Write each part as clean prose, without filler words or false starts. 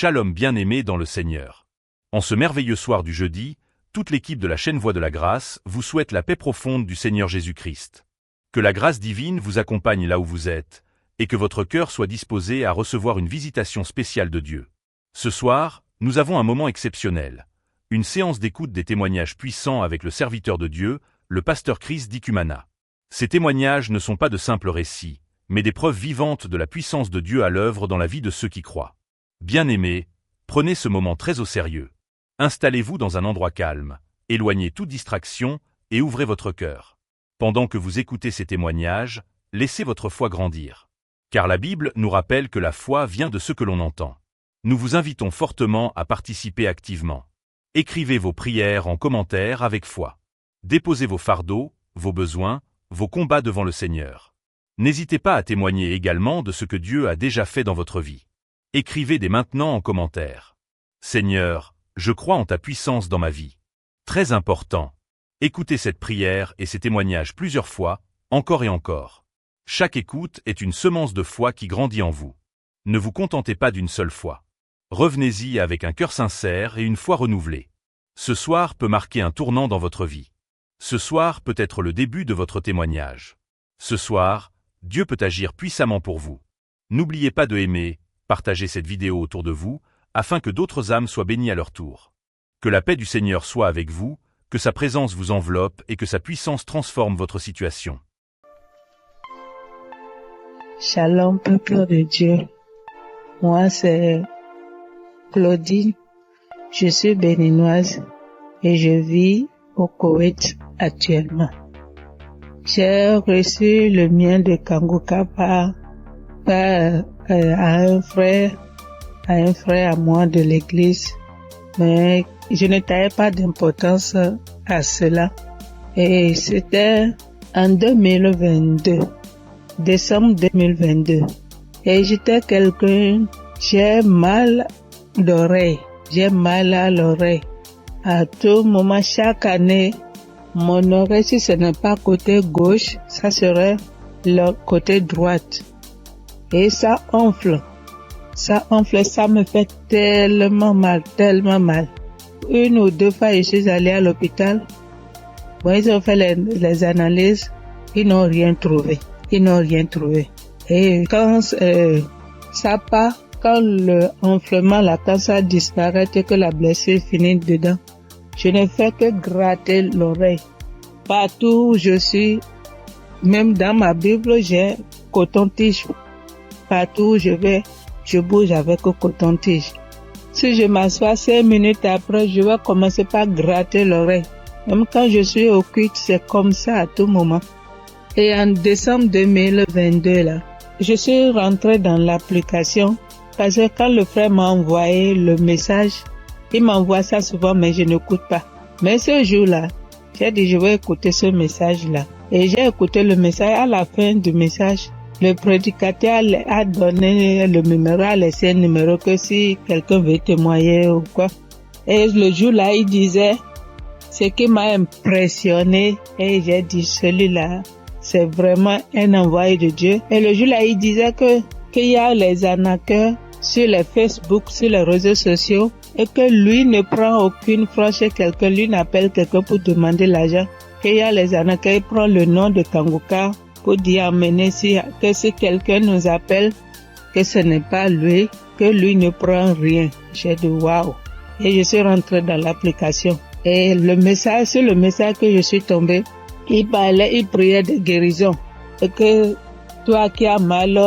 Shalom bien-aimés dans le Seigneur. En ce merveilleux soir du jeudi, toute l'équipe de la chaîne Voix de la Grâce vous souhaite la paix profonde du Seigneur Jésus-Christ. Que la grâce divine vous accompagne là où vous êtes, et que votre cœur soit disposé à recevoir une visitation spéciale de Dieu. Ce soir, nous avons un moment exceptionnel. Une séance d'écoute des témoignages puissants avec le serviteur de Dieu, le pasteur Chris Dicumana. Ces témoignages ne sont pas de simples récits, mais des preuves vivantes de la puissance de Dieu à l'œuvre dans la vie de ceux qui croient. Bien-aimés, prenez ce moment très au sérieux. Installez-vous dans un endroit calme, éloignez toute distraction et ouvrez votre cœur. Pendant que vous écoutez ces témoignages, laissez votre foi grandir. Car la Bible nous rappelle que la foi vient de ce que l'on entend. Nous vous invitons fortement à participer activement. Écrivez vos prières en commentaire avec foi. Déposez vos fardeaux, vos besoins, vos combats devant le Seigneur. N'hésitez pas à témoigner également de ce que Dieu a déjà fait dans votre vie. Écrivez dès maintenant en commentaire. Seigneur, je crois en ta puissance dans ma vie. Très important. Écoutez cette prière et ces témoignages plusieurs fois, encore et encore. Chaque écoute est une semence de foi qui grandit en vous. Ne vous contentez pas d'une seule fois. Revenez-y avec un cœur sincère et une foi renouvelée. Ce soir peut marquer un tournant dans votre vie. Ce soir peut être le début de votre témoignage. Ce soir, Dieu peut agir puissamment pour vous. N'oubliez pas de aimer, partager cette vidéo autour de vous, afin que d'autres âmes soient bénies à leur tour. Que la paix du Seigneur soit avec vous, que sa présence vous enveloppe et que sa puissance transforme votre situation. Shalom, peuple de Dieu. Moi, c'est Claudine. Je suis béninoise et je vis au Koweït actuellement. J'ai reçu le mien de Kanguka par un frère à moi de l'église, mais je ne taillais pas d'importance à cela. Et c'était en 2022, décembre 2022. Et j'étais quelqu'un, j'ai mal d'oreille, j'ai mal à l'oreille. À tout moment, chaque année, mon oreille, si ce n'est pas côté gauche, ça serait le côté droite. Et ça enfle. Ça me fait tellement mal. Une ou deux fois, je suis allée à l'hôpital. Bon, ils ont fait les analyses, ils n'ont rien trouvé. Et quand ça part, quand le enflement, quand ça disparaît et que la blessure finit dedans, je ne fais que gratter l'oreille. Partout où je suis, même dans ma Bible, j'ai coton-tige. Partout où je vais, je bouge avec le coton-tige. Si je m'assois 5 minutes après, je vais commencer par gratter l'oreille. Même quand je suis au culte, c'est comme ça à tout moment. Et en décembre 2022, là, je suis rentrée dans l'application parce que quand le frère m'a envoyé le message, il m'envoie ça souvent, mais je n'écoute pas. Mais ce jour-là, j'ai dit, je vais écouter ce message-là. Et j'ai écouté le message. À la fin du message, le prédicateur a donné le numéro, a laissé un numéro que si quelqu'un veut témoigner ou quoi. Et le jour-là, il disait, ce qui m'a impressionné, et j'ai dit, celui-là, c'est vraiment un envoyé de Dieu. Et le jour-là, il disait qu'il y a les arnaqueurs sur les Facebook, sur les réseaux sociaux, et que lui ne prend aucune franche chez quelqu'un, lui n'appelle quelqu'un pour demander l'argent. Qu'il y a les arnaqueurs, il prend le nom de Kanguka pour dire amener que si quelqu'un nous appelle, que ce n'est pas lui, que lui ne prend rien. J'ai dit waouh. Et je suis rentrée dans l'application. Et sur le message que je suis tombée, il priait de guérison. Et que toi qui as mal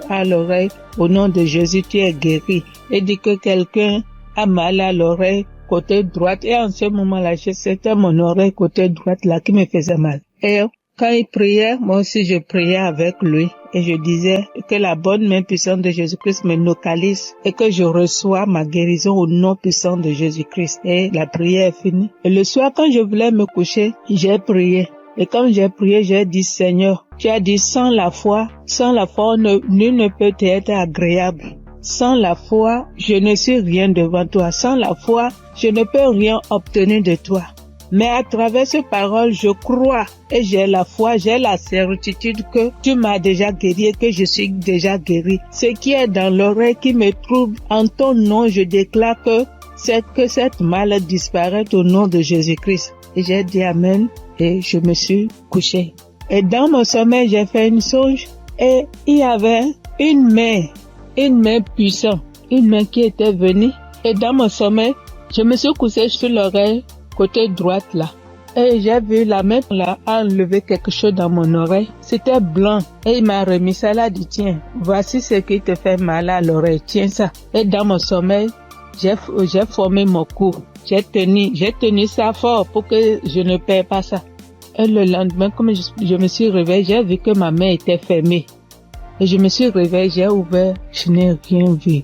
à l'oreille, au nom de Jésus, tu es guéri. Et dit que quelqu'un a mal à l'oreille côté droite. Et en ce moment-là, c'était mon oreille côté droite là qui me faisait mal. Et quand il priait, moi aussi je priais avec lui. Et je disais que la bonne main puissante de Jésus-Christ me localise et que je reçois ma guérison au nom puissant de Jésus-Christ. Et la prière est finie. Et le soir, quand je voulais me coucher, j'ai prié. Et quand j'ai prié, j'ai dit, Seigneur, tu as dit, sans la foi, nul ne peut être agréable. Sans la foi, je ne suis rien devant toi. Sans la foi, je ne peux rien obtenir de toi. Mais à travers ces paroles, je crois et j'ai la foi, j'ai la certitude que tu m'as déjà guéri et que je suis déjà guéri. Ce qui est dans l'oreille qui me trouble, en ton nom, je déclare que cette maladie disparaît au nom de Jésus-Christ. Et j'ai dit Amen et je me suis couché. Et dans mon sommeil, j'ai fait une songe et il y avait une main puissante, une main qui était venue. Et dans mon sommeil, je me suis couché sur l'oreille, côté droite là. Et j'ai vu la main là enlever quelque chose dans mon oreille. C'était blanc. Et il m'a remis ça là, dit tiens, voici ce qui te fait mal à l'oreille, tiens ça. Et dans mon sommeil, j'ai formé mon cou. J'ai tenu ça fort pour que je ne perds pas ça. Et le lendemain, comme je me suis réveillée, j'ai vu que ma main était fermée. Et je me suis réveillée, j'ai ouvert, je n'ai rien vu.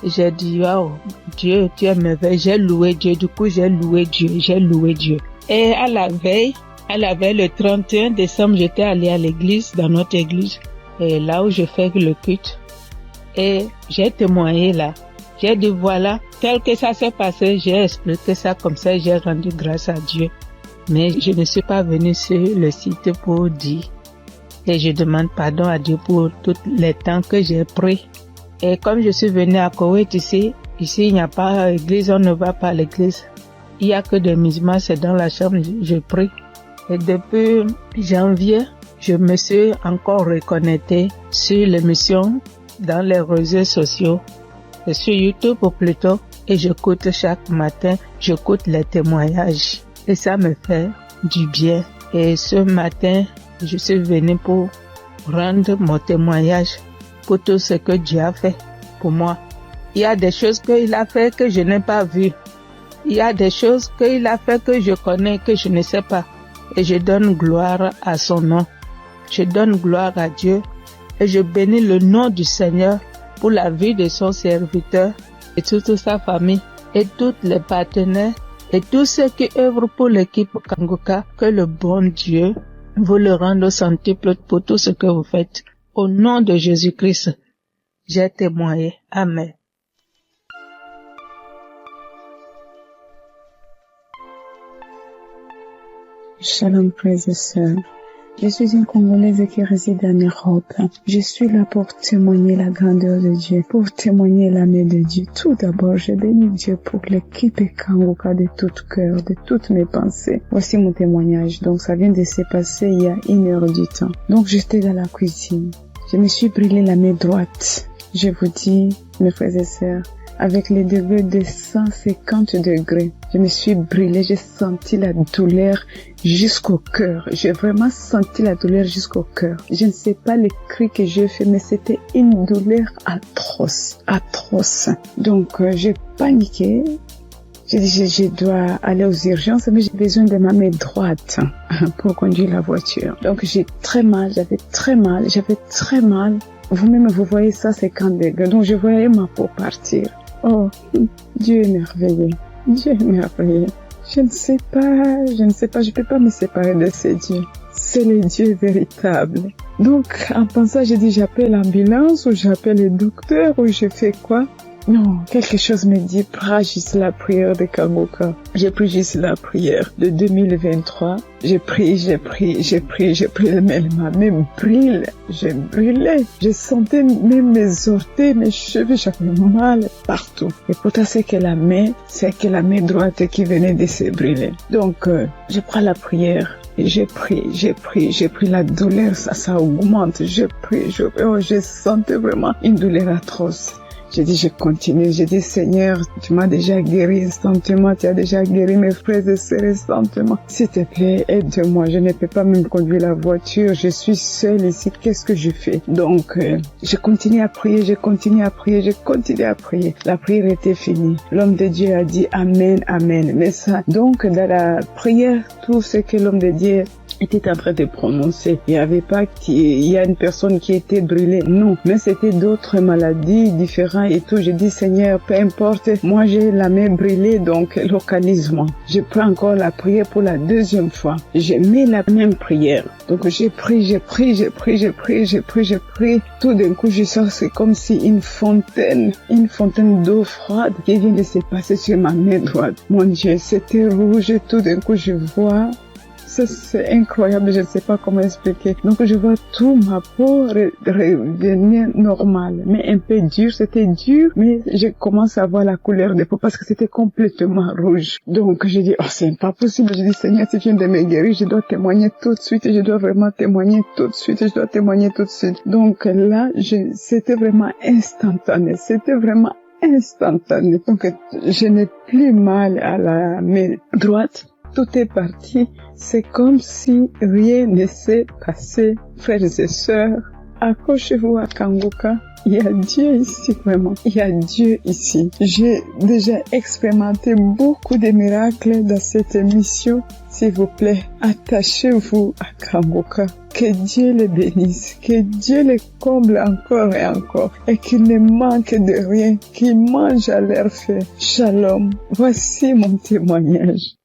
Et j'ai dit, wow, Dieu, tu es merveilleux. J'ai loué Dieu, du coup j'ai loué Dieu. Et à la veille, le 31 décembre, j'étais allée à l'église, dans notre église, et là où je fais le culte. Et j'ai témoigné là. J'ai dit voilà, tel que ça s'est passé, j'ai expliqué ça comme ça, j'ai rendu grâce à Dieu. Mais je ne suis pas venue sur le site pour dire. Et je demande pardon à Dieu pour tous les temps que j'ai pris. Et comme je suis venue à Koweït ici il n'y a pas d'église, on ne va pas à l'église. Il n'y a que des musulmans, c'est dans la chambre, je prie. Et depuis janvier, je me suis encore reconnectée sur l'émission dans les réseaux sociaux. Et sur YouTube plutôt. Et j'écoute chaque matin, j'écoute les témoignages. Et ça me fait du bien. Et ce matin, je suis venue pour rendre mon témoignage pour tout ce que Dieu a fait pour moi. Il y a des choses qu'il a fait que je n'ai pas vues. Il y a des choses qu'il a fait que je connais, que je ne sais pas. Et je donne gloire à son nom. Je donne gloire à Dieu. Et je bénis le nom du Seigneur pour la vie de son serviteur et toute sa famille et tous les partenaires et tous ceux qui œuvrent pour l'équipe Kangoka. Que le bon Dieu vous le rende au centuple pour tout ce que vous faites. Au nom de Jésus-Christ, j'ai témoigné. Amen. Shalom, frères et sœurs. Je suis une Congolaise qui réside en Europe. Je suis là pour témoigner la grandeur de Dieu, pour témoigner l'amour de Dieu. Tout d'abord, je bénis Dieu pour l'équipe Kangoka de tout cœur, de toutes mes pensées. Voici mon témoignage. Donc, ça vient de se passer il y a 1 heure du temps. Donc, j'étais dans la cuisine. Je me suis brûlé la main droite. Je vous dis, mes frères et sœurs, avec les degrés de 150 degrés. Je me suis brûlée, j'ai senti la douleur jusqu'au cœur. J'ai vraiment senti la douleur jusqu'au cœur. Je ne sais pas les cris que j'ai fait, mais c'était une douleur atroce. Donc, j'ai paniqué. J'ai dit, je dois aller aux urgences, mais j'ai besoin de ma main droite pour conduire la voiture. Donc, j'avais très mal. Vous-même, vous voyez ça, 50 degrés. Donc, je voyais ma peau partir. Oh, Dieu est merveilleux. Je ne sais pas, je peux pas me séparer de ce Dieu. C'est le Dieu véritable. Donc, en pensant, j'ai dit, j'appelle l'ambulance ou j'appelle le docteur ou je fais quoi? Non, quelque chose me dit, prends juste la prière de Kangoka. J'ai pris juste la prière de 2023. J'ai pris, mais ma main brûle. J'ai brûlé. Je sentais même mes orteils, mes cheveux, j'avais mal partout. Et pourtant, c'est que la main droite qui venait de se brûler. Donc, je prends la prière. Et j'ai pris la douleur, ça augmente. Je sentais vraiment une douleur atroce. J'ai dit, je continue. J'ai dit, Seigneur, tu m'as déjà guéri instantanément. Tu as déjà guéri mes frères et sœurs instantanément. S'il te plaît, aide-moi. Je ne peux pas même conduire la voiture. Je suis seule ici. Qu'est-ce que je fais? Donc, je continue à prier. La prière était finie. L'homme de Dieu a dit Amen, Amen. Mais ça, donc, dans la prière, tout ce que l'homme de Dieu était en train de prononcer. Il n'y avait pas qu'il y a une personne qui était brûlée. Non, mais c'était d'autres maladies différentes et tout. J'ai dit, Seigneur, peu importe, moi j'ai la main brûlée, donc localise-moi. Je prends encore la prière pour la deuxième fois. Je mets la même prière. Donc j'ai pris. Tout d'un coup, je sens, c'est comme si une fontaine d'eau froide qui vient de se passer sur ma main droite. Mon Dieu, c'était rouge. Tout d'un coup, je vois. Ça, c'est incroyable, je ne sais pas comment expliquer. Donc, je vois tout ma peau revenir normale, mais un peu dur. C'était dur, mais je commence à voir la couleur des peaux parce que c'était complètement rouge. Donc, je dis, oh, c'est pas possible. Je dis, Seigneur, si tu viens de me guérir, je dois témoigner tout de suite. Je dois vraiment témoigner tout de suite. Je dois témoigner tout de suite. Donc, là, c'était vraiment instantané. Donc, je n'ai plus mal à la main droite. Tout est parti. C'est comme si rien ne s'est passé. Frères et sœurs, accrochez-vous à Kanguka. Il y a Dieu ici, vraiment. Il y a Dieu ici. J'ai déjà expérimenté beaucoup de miracles dans cette émission. S'il vous plaît, attachez-vous à Kanguka. Que Dieu les bénisse, que Dieu les comble encore et encore, et qu'il ne manque de rien, qu'il mange à leur faim. Shalom. Voici mon témoignage.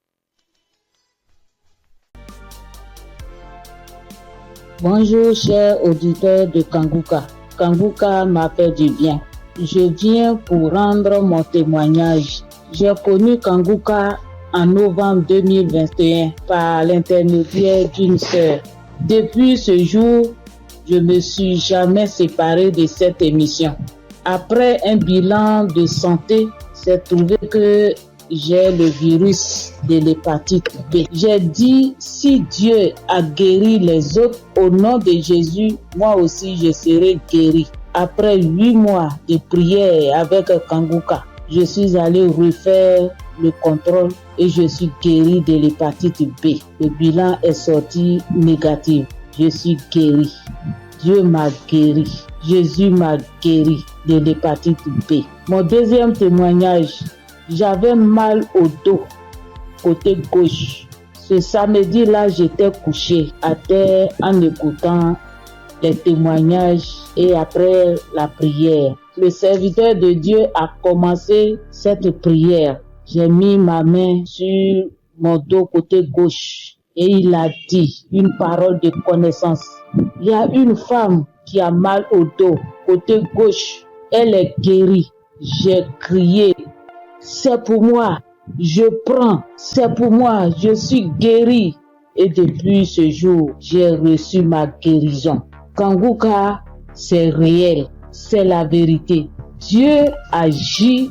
Bonjour chers auditeurs de Kanguka. Kanguka m'a fait du bien. Je viens pour rendre mon témoignage. J'ai connu Kanguka en novembre 2021 par l'intermédiaire d'une sœur. Depuis ce jour, je me suis jamais séparé de cette émission. Après un bilan de santé, c'est trouvé que j'ai le virus de l'hépatite B. J'ai dit, si Dieu a guéri les autres, au nom de Jésus, moi aussi je serai guéri. Après 8 mois de prière avec Kanguka, je suis allé refaire le contrôle et je suis guéri de l'hépatite B. Le bilan est sorti négatif. Je suis guéri. Dieu m'a guéri. Jésus m'a guéri de l'hépatite B. Mon deuxième témoignage, j'avais mal au dos, côté gauche. Ce samedi-là, j'étais couché à terre en écoutant les témoignages et après la prière. Le serviteur de Dieu a commencé cette prière. J'ai mis ma main sur mon dos côté gauche et il a dit une parole de connaissance. Il y a une femme qui a mal au dos côté gauche. Elle est guérie. J'ai crié. C'est pour moi, je prends, c'est pour moi, je suis guéri. Et depuis ce jour, j'ai reçu ma guérison. Kanguka, c'est réel, c'est la vérité. Dieu agit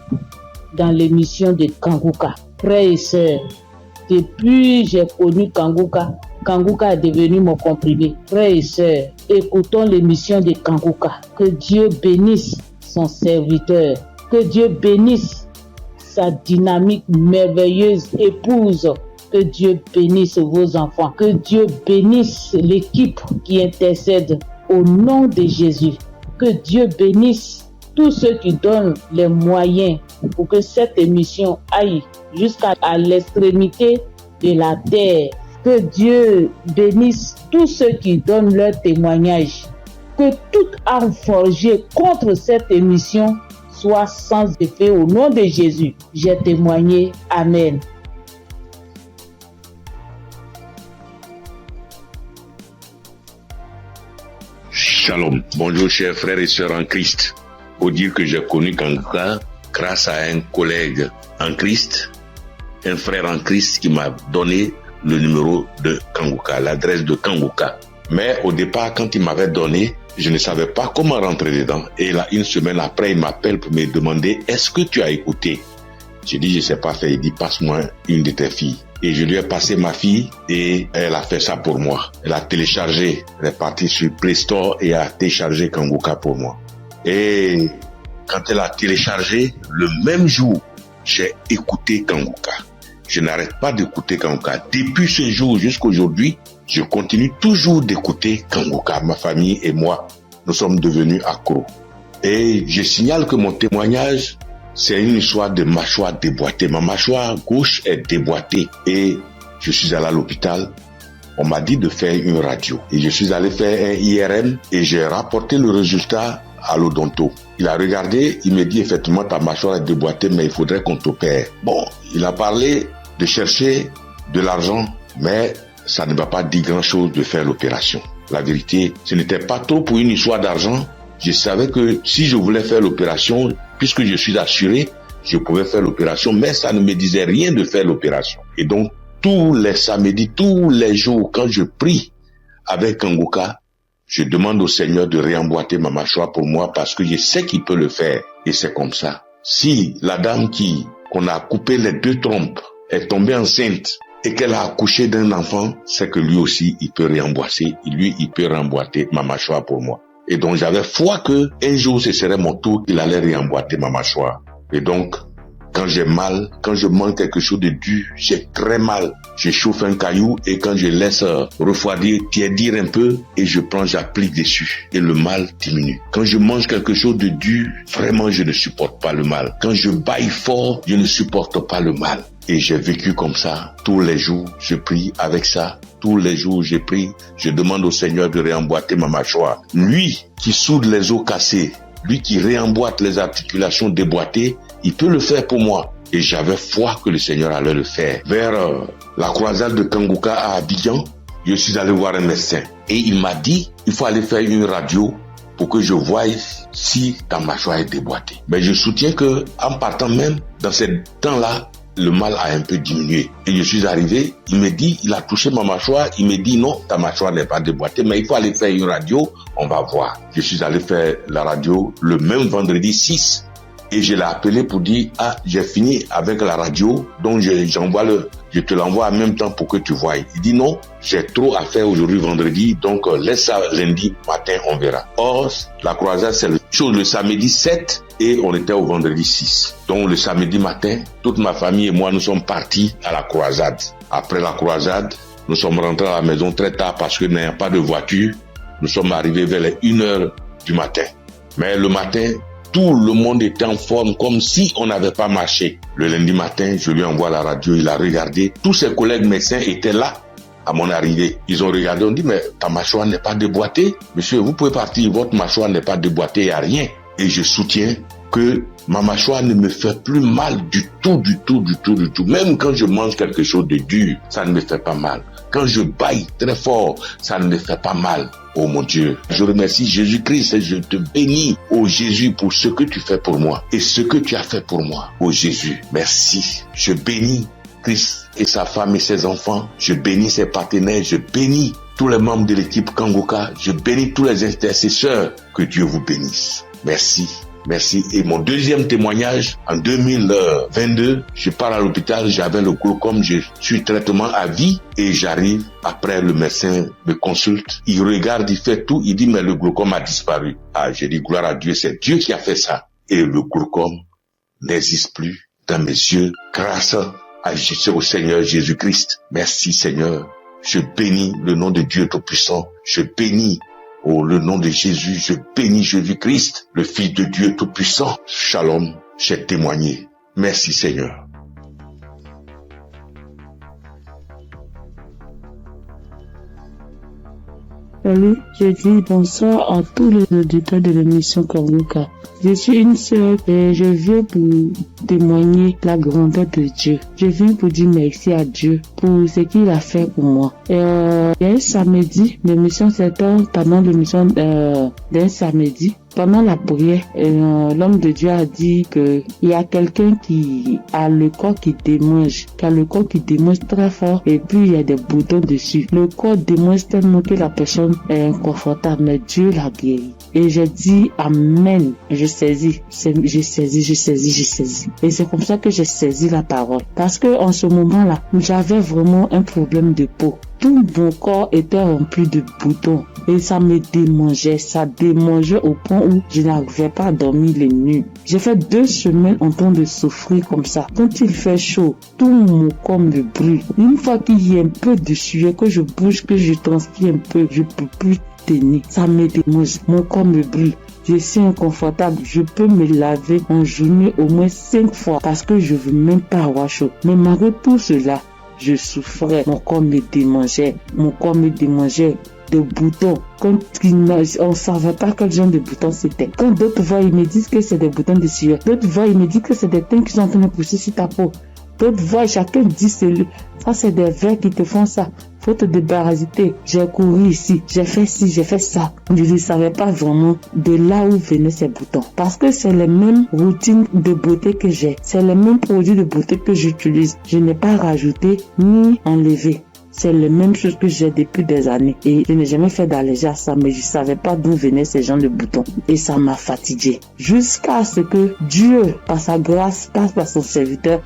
dans l'émission de Kanguka. Frères et sœurs, depuis j'ai connu Kanguka, Kanguka est devenu mon comprimé. Frères et sœurs, écoutons l'émission de Kanguka. Que Dieu bénisse son serviteur, que Dieu bénisse sa dynamique merveilleuse épouse. Que Dieu bénisse vos enfants. Que Dieu bénisse l'équipe qui intercède au nom de Jésus. Que Dieu bénisse tous ceux qui donnent les moyens pour que cette émission aille jusqu'à l'extrémité de la terre. Que Dieu bénisse tous ceux qui donnent leur témoignage. Que toute arme forgée contre cette émission soit sans effet au nom de Jésus. J'ai témoigné. Amen. Shalom. Bonjour chers frères et sœurs en Christ. Faut dire que j'ai connu Kanguka grâce à un collègue en Christ, un frère en Christ qui m'a donné le numéro de Kanguka, l'adresse de Kanguka. Mais au départ, quand il m'avait donné, je ne savais pas comment rentrer dedans. Et là, une semaine après, il m'appelle pour me demander, est-ce que tu as écouté? J'ai dit, je ne sais pas faire. Il dit, passe-moi une de tes filles. Et je lui ai passé ma fille et elle a fait ça pour moi. Elle a téléchargé, elle est partie sur Play Store et a téléchargé Kanguka pour moi. Et quand elle a téléchargé, le même jour, j'ai écouté Kanguka. Je n'arrête pas d'écouter Kanguka. Depuis ce jour jusqu'à aujourd'hui, je continue toujours d'écouter Kanguka. Ma famille et moi, nous sommes devenus accros. Et je signale que mon témoignage, c'est une histoire de mâchoire déboîtée. Ma mâchoire gauche est déboîtée et je suis allé à l'hôpital on m'a dit de faire une radio. Et je suis allé faire un IRM et j'ai rapporté le résultat à l'odonto. Il a regardé, il me dit effectivement ta mâchoire est déboîtée, mais il faudrait qu'on t'opère. Bon, il a parlé de chercher de l'argent, mais ça ne m'a pas dit grand-chose de faire l'opération. La vérité, ce n'était pas trop pour une histoire d'argent. Je savais que si je voulais faire l'opération, puisque je suis assuré, je pouvais faire l'opération, mais ça ne me disait rien de faire l'opération. Et donc, tous les samedis, tous les jours, quand je prie avec Kanguka, je demande au Seigneur de réemboîter ma mâchoire pour moi parce que je sais qu'il peut le faire. Et c'est comme ça. Si la dame qu'on a coupé les 2 trompes est tombée enceinte et qu'elle a accouché d'un enfant, c'est que lui aussi, il peut réemboîter. Lui, il peut réemboîter ma mâchoire pour moi. Et donc, j'avais foi que un jour, ce serait mon tour, il allait réemboîter ma mâchoire. Et donc, quand j'ai mal, quand je mange quelque chose de dur, j'ai très mal. Je chauffe un caillou et quand je laisse refroidir, tiédir un peu et j'applique dessus et le mal diminue. Quand je mange quelque chose de dur, vraiment je ne supporte pas le mal. Quand je bâille fort, je ne supporte pas le mal. Et j'ai vécu comme ça. Tous les jours, je prie avec ça. Tous les jours, je prie. Je demande au Seigneur de réemboîter ma mâchoire. Lui qui soude les os cassés, lui qui réemboîte les articulations déboîtées, il peut le faire pour moi. Et j'avais foi que le Seigneur allait le faire. Vers la croisade de Kanguka à Abidjan, je suis allé voir un médecin. Et il m'a dit, il faut aller faire une radio pour que je voie si ta mâchoire est déboîtée. Mais je soutiens que en partant même, dans ces temps-là, le mal a un peu diminué. Et je suis arrivé, il me dit, il a touché ma mâchoire, il me dit non, ta mâchoire n'est pas déboîtée, mais il faut aller faire une radio, on va voir. Je suis allé faire la radio le même vendredi 6. Et je l'ai appelé pour dire, j'ai fini avec la radio, donc je te l'envoie en même temps pour que tu voies. Il dit non, j'ai trop à faire aujourd'hui vendredi, donc laisse ça lundi matin, on verra. Or, la croisade, c'est le samedi 7 et on était au vendredi 6. Donc le samedi matin, toute ma famille et moi, nous sommes partis à la croisade. Après la croisade, nous sommes rentrés à la maison très tard parce que n'ayant pas de voiture, nous sommes arrivés vers les 1h du matin. Mais le matin, tout le monde était en forme comme si on n'avait pas marché. Le lundi matin, je lui envoie la radio, il a regardé. Tous ses collègues médecins étaient là à mon arrivée. Ils ont regardé, on dit, mais ta mâchoire n'est pas déboîtée. Monsieur, vous pouvez partir, votre mâchoire n'est pas déboîtée, il n'y a rien. Et je soutiens que ma mâchoire ne me fait plus mal du tout. Même quand je mange quelque chose de dur, ça ne me fait pas mal. Quand je bâille très fort, ça ne me fait pas mal. Oh mon Dieu, je remercie Jésus-Christ et je te bénis, oh Jésus, pour ce que tu fais pour moi et ce que tu as fait pour moi. Oh Jésus, merci. Je bénis Christ et sa femme et ses enfants. Je bénis ses partenaires. Je bénis tous les membres de l'équipe Kanguka. Je bénis tous les intercesseurs. Que Dieu vous bénisse. Merci. Merci. Et mon deuxième témoignage, en 2022, je pars à l'hôpital, j'avais le glaucome, je suis traitement à vie et j'arrive, après le médecin me consulte, il regarde, il fait tout, il dit mais le glaucome a disparu. J'ai dit gloire à Dieu, c'est Dieu qui a fait ça. Et le glaucome n'existe plus dans mes yeux grâce au Seigneur Jésus-Christ. Merci Seigneur. Je bénis le nom de Dieu Tout-Puissant. Je bénis le nom de Jésus, je bénis Jésus-Christ, le Fils de Dieu Tout-Puissant. Shalom, j'ai témoigné. Merci Seigneur. Salut, je dis bonsoir à tous les auditeurs de l'émission Kanguka. Je suis une sœur et je viens pour témoigner la grandeur de Dieu. Je viens pour dire merci à Dieu pour ce qu'il a fait pour moi. Il y a un samedi, l'émission c'était pendant l'émission d'un samedi. Pendant la prière, l'homme de Dieu a dit que il y a quelqu'un qui a le corps qui démange, très fort et puis il y a des boutons dessus. Le corps démange tellement que la personne est inconfortable, mais Dieu l'a guéri. Et j'ai dit amen. Je saisis. Et c'est comme ça que j'ai saisi la parole. Parce que en ce moment-là, j'avais vraiment un problème de peau. Tout mon corps était rempli de boutons et ça me démangeait. Ça démangeait au point où je n'arrivais pas à dormir les nuits. J'ai fait 2 semaines en train de souffrir comme ça. Quand il fait chaud, tout mon corps me brûle. Une fois qu'il y a un peu de sueur, que je bouge, que je transpire un peu, je peux plus tenir. Ça me démange. Mon corps me brûle. Je suis inconfortable. Je peux me laver en journée au moins 5 fois parce que je veux même pas avoir chaud. Mais malgré tout cela, je souffrais, mon corps me démangeait de boutons. Quand on ne savait pas quel genre de boutons c'était. Quand d'autres voient, ils me disent que c'est des boutons de sueur. D'autres voient, ils me disent que c'est des teintes qui sont en train de pousser sur ta peau. D'autres voient, chacun dit ça c'est des vers qui te font ça. Faut te débarrasser. J'ai couru ici, j'ai fait ci, j'ai fait ça. Je ne savais pas vraiment de là où venaient ces boutons. Parce que c'est les mêmes routines de beauté que j'ai. C'est les mêmes produits de beauté que j'utilise. Je n'ai pas rajouté ni enlevé. C'est la même chose que j'ai depuis des années. Et je n'ai jamais fait d'alléger à ça, mais je ne savais pas d'où venaient ces gens de boutons. Et ça m'a fatigué. Jusqu'à ce que Dieu, par sa grâce, passe par son serviteur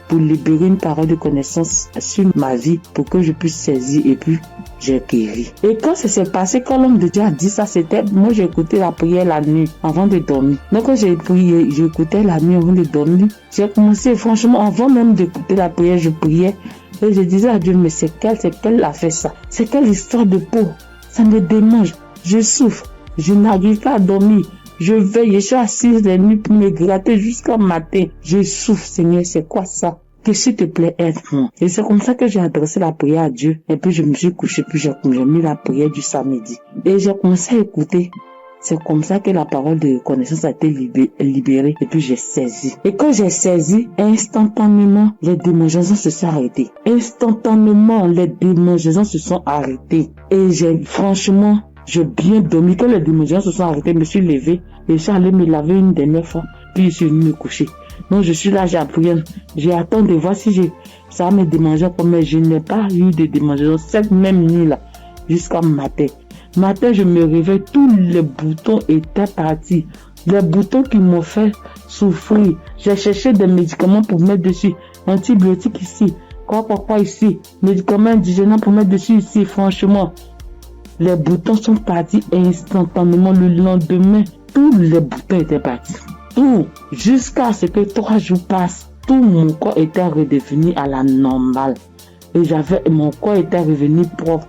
pour libérer une parole de connaissance sur ma vie pour que je puisse saisir et puis j'ai guéri. Et quand ça s'est passé, quand l'homme de Dieu a dit ça, c'était, moi j'ai écouté la prière la nuit avant de dormir. Donc quand j'ai prié, j'écoutais la nuit avant de dormir. J'ai commencé, franchement, avant même d'écouter la prière, je priais. Et je disais à Dieu, mais c'est quelle a fait ça? C'est quelle histoire de peau? Ça me démange. Je souffre. Je n'arrive pas à dormir. Je veille. Je suis assise la nuit pour me gratter jusqu'au matin. Je souffre, Seigneur. C'est quoi ça? Que s'il te plaît, aide-moi. Et c'est comme ça que j'ai adressé la prière à Dieu. Et puis je me suis couché, puis j'ai mis la prière du samedi. Et j'ai commencé à écouter. C'est comme ça que la parole de connaissance a été libérée et puis j'ai saisi. Et quand j'ai saisi, instantanément, les démangeaisons se sont arrêtées. Instantanément, les démangeaisons se sont arrêtées. Et franchement, j'ai bien dormi. Quand les démangeaisons se sont arrêtées, je me suis levé et je suis allé me laver une dernière fois. Puis je suis venu me coucher. Donc je suis là, j'ai appris. J'ai attendu de voir si ça me démangeait, mais je n'ai pas eu de démangeaisons cette même nuit-là jusqu'à matin. Matin, je me réveille, tous les boutons étaient partis. Les boutons qui m'ont fait souffrir. J'ai cherché des médicaments pour mettre dessus. Antibiotiques ici. Quoi ici. Médicaments indigènes pour mettre dessus ici. Franchement, les boutons sont partis instantanément. Le lendemain, tous les boutons étaient partis. Tout. Jusqu'à ce que 3 jours passent. Tout mon corps était redevenu à la normale. Et mon corps était revenu propre.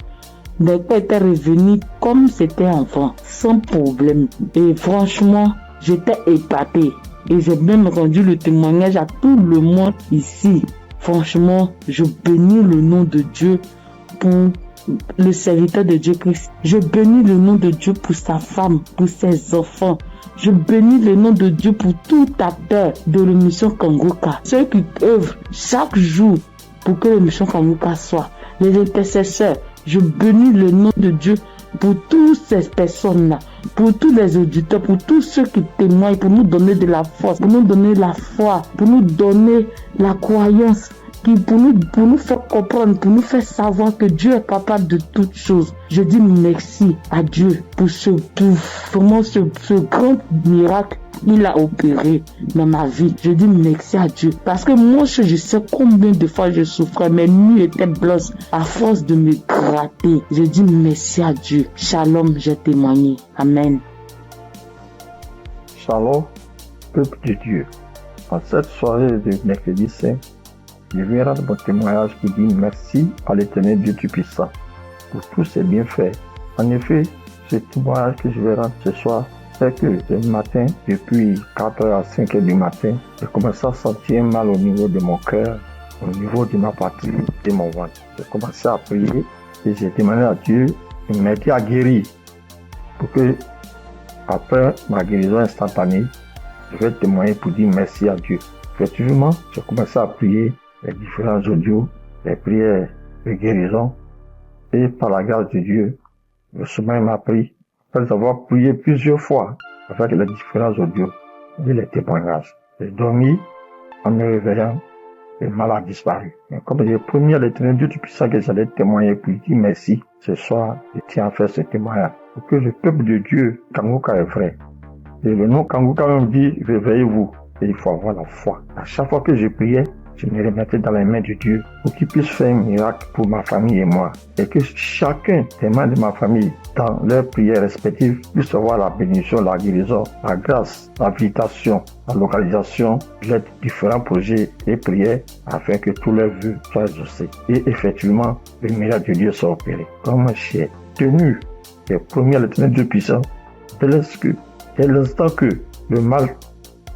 Mon corps était revenu comme c'était enfant, sans problème. Et franchement, j'étais épatée. Et j'ai même rendu le témoignage à tout le monde ici. Franchement, je bénis le nom de Dieu pour le serviteur de Dieu Christ. Je bénis le nom de Dieu pour sa femme, pour ses enfants. Je bénis le nom de Dieu pour tout acteur de l'émission Kanguka. Ceux qui œuvrent chaque jour pour que l'émission Kanguka soit. Les intercesseurs. Je bénis le nom de Dieu pour toutes ces personnes-là, pour tous les auditeurs, pour tous ceux qui témoignent, pour nous donner de la force, pour nous donner la foi, pour nous donner la croyance, pour nous faire comprendre, pour nous faire savoir que Dieu est capable de toutes choses. Je dis merci à Dieu pour ce grand miracle qu'il a opéré dans ma vie. Je dis merci à Dieu. Parce que moi, je sais combien de fois je souffrais. Mes nuits étaient blanches à force de me gratter. Je dis merci à Dieu. Shalom, j'ai témoigné. Amen. Shalom, peuple de Dieu. En cette soirée de mercredi saint, je viens rendre mon témoignage qui dit merci à l'Éternel Dieu Tout-Puissant pour tous ses bienfaits. En effet, ce témoignage que je vais rendre ce soir, c'est que ce matin, depuis 4h à 5h du matin, j'ai commencé à sentir mal au niveau de mon cœur, au niveau de ma poitrine, de mon ventre. J'ai commencé à prier et j'ai demandé à Dieu de m'aider à guérir pour que, après ma guérison instantanée, je vais témoigner pour dire merci à Dieu. Effectivement, j'ai commencé à prier les différents audios, les prières de guérison, et par la grâce de Dieu, le sommeil m'a pris. Après avoir prié plusieurs fois avec les différents audios et les témoignages, j'ai dormi en me réveillant et le mal a disparu. Et comme j'ai promis à l'Éternel Dieu Tout-Puissant que j'allais témoigner pour dire merci, ce soir, je tiens à faire ce témoignage pour que le peuple de Dieu, Kanguka est vrai. Et le nom Kanguka même dit, réveillez-vous. Et il faut avoir la foi. À chaque fois que je priais, je me remettais dans les mains de Dieu pour qu'il puisse faire un miracle pour ma famille et moi. Et que chacun des membres de ma famille, dans leurs prières respectives, puisse avoir la bénédiction, la guérison, la grâce, l'invitation, la localisation, l'aide différents projets et prières afin que tous leurs vœux soient exaucés. Et effectivement, le miracle de Dieu soit opéré. Comme j'ai tenu les premiers à l'Éternel Dieu puissant, dès l'instant que le mal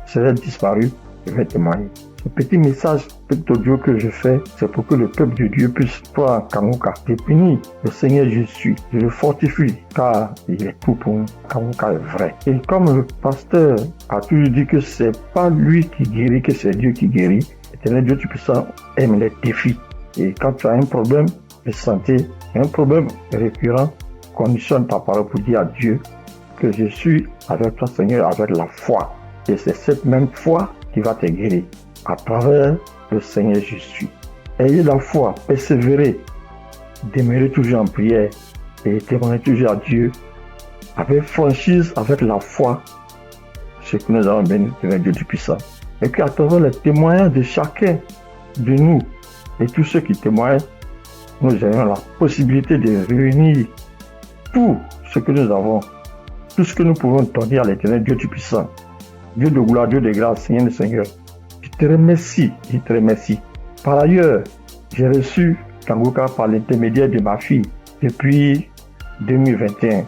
serait disparu, je vais témoigner. Ce petit message, petit audio que je fais, c'est pour que le peuple de Dieu puisse croire en Kanguka. Je bénis le Seigneur Jésus, je le fortifie, car il est tout pour nous. Kanguka est vrai. Et comme le pasteur a toujours dit que c'est pas lui qui guérit, que c'est Dieu qui guérit, l'Éternel Dieu Tout-Puissant aime les défis. Et quand tu as un problème de santé, un problème récurrent, conditionne ta parole pour dire à Dieu que je suis avec toi, Seigneur, avec la foi. Et c'est cette même foi qui va te guérir à travers le Seigneur Jésus. Ayez la foi, persévérez, demeurez toujours en prière et témoignez toujours à Dieu avec franchise, avec la foi, ce que nous avons béni de Dieu du puissant. Et qu'à travers les témoignages de chacun de nous et tous ceux qui témoignent, nous ayons la possibilité de réunir tout ce que nous avons, tout ce que nous pouvons donner à l'Éternel Dieu du puissant. Dieu de gloire, Dieu de grâce, Seigneur le Seigneur. Je te remercie. Par ailleurs, j'ai reçu Kanguka par l'intermédiaire de ma fille depuis 2021.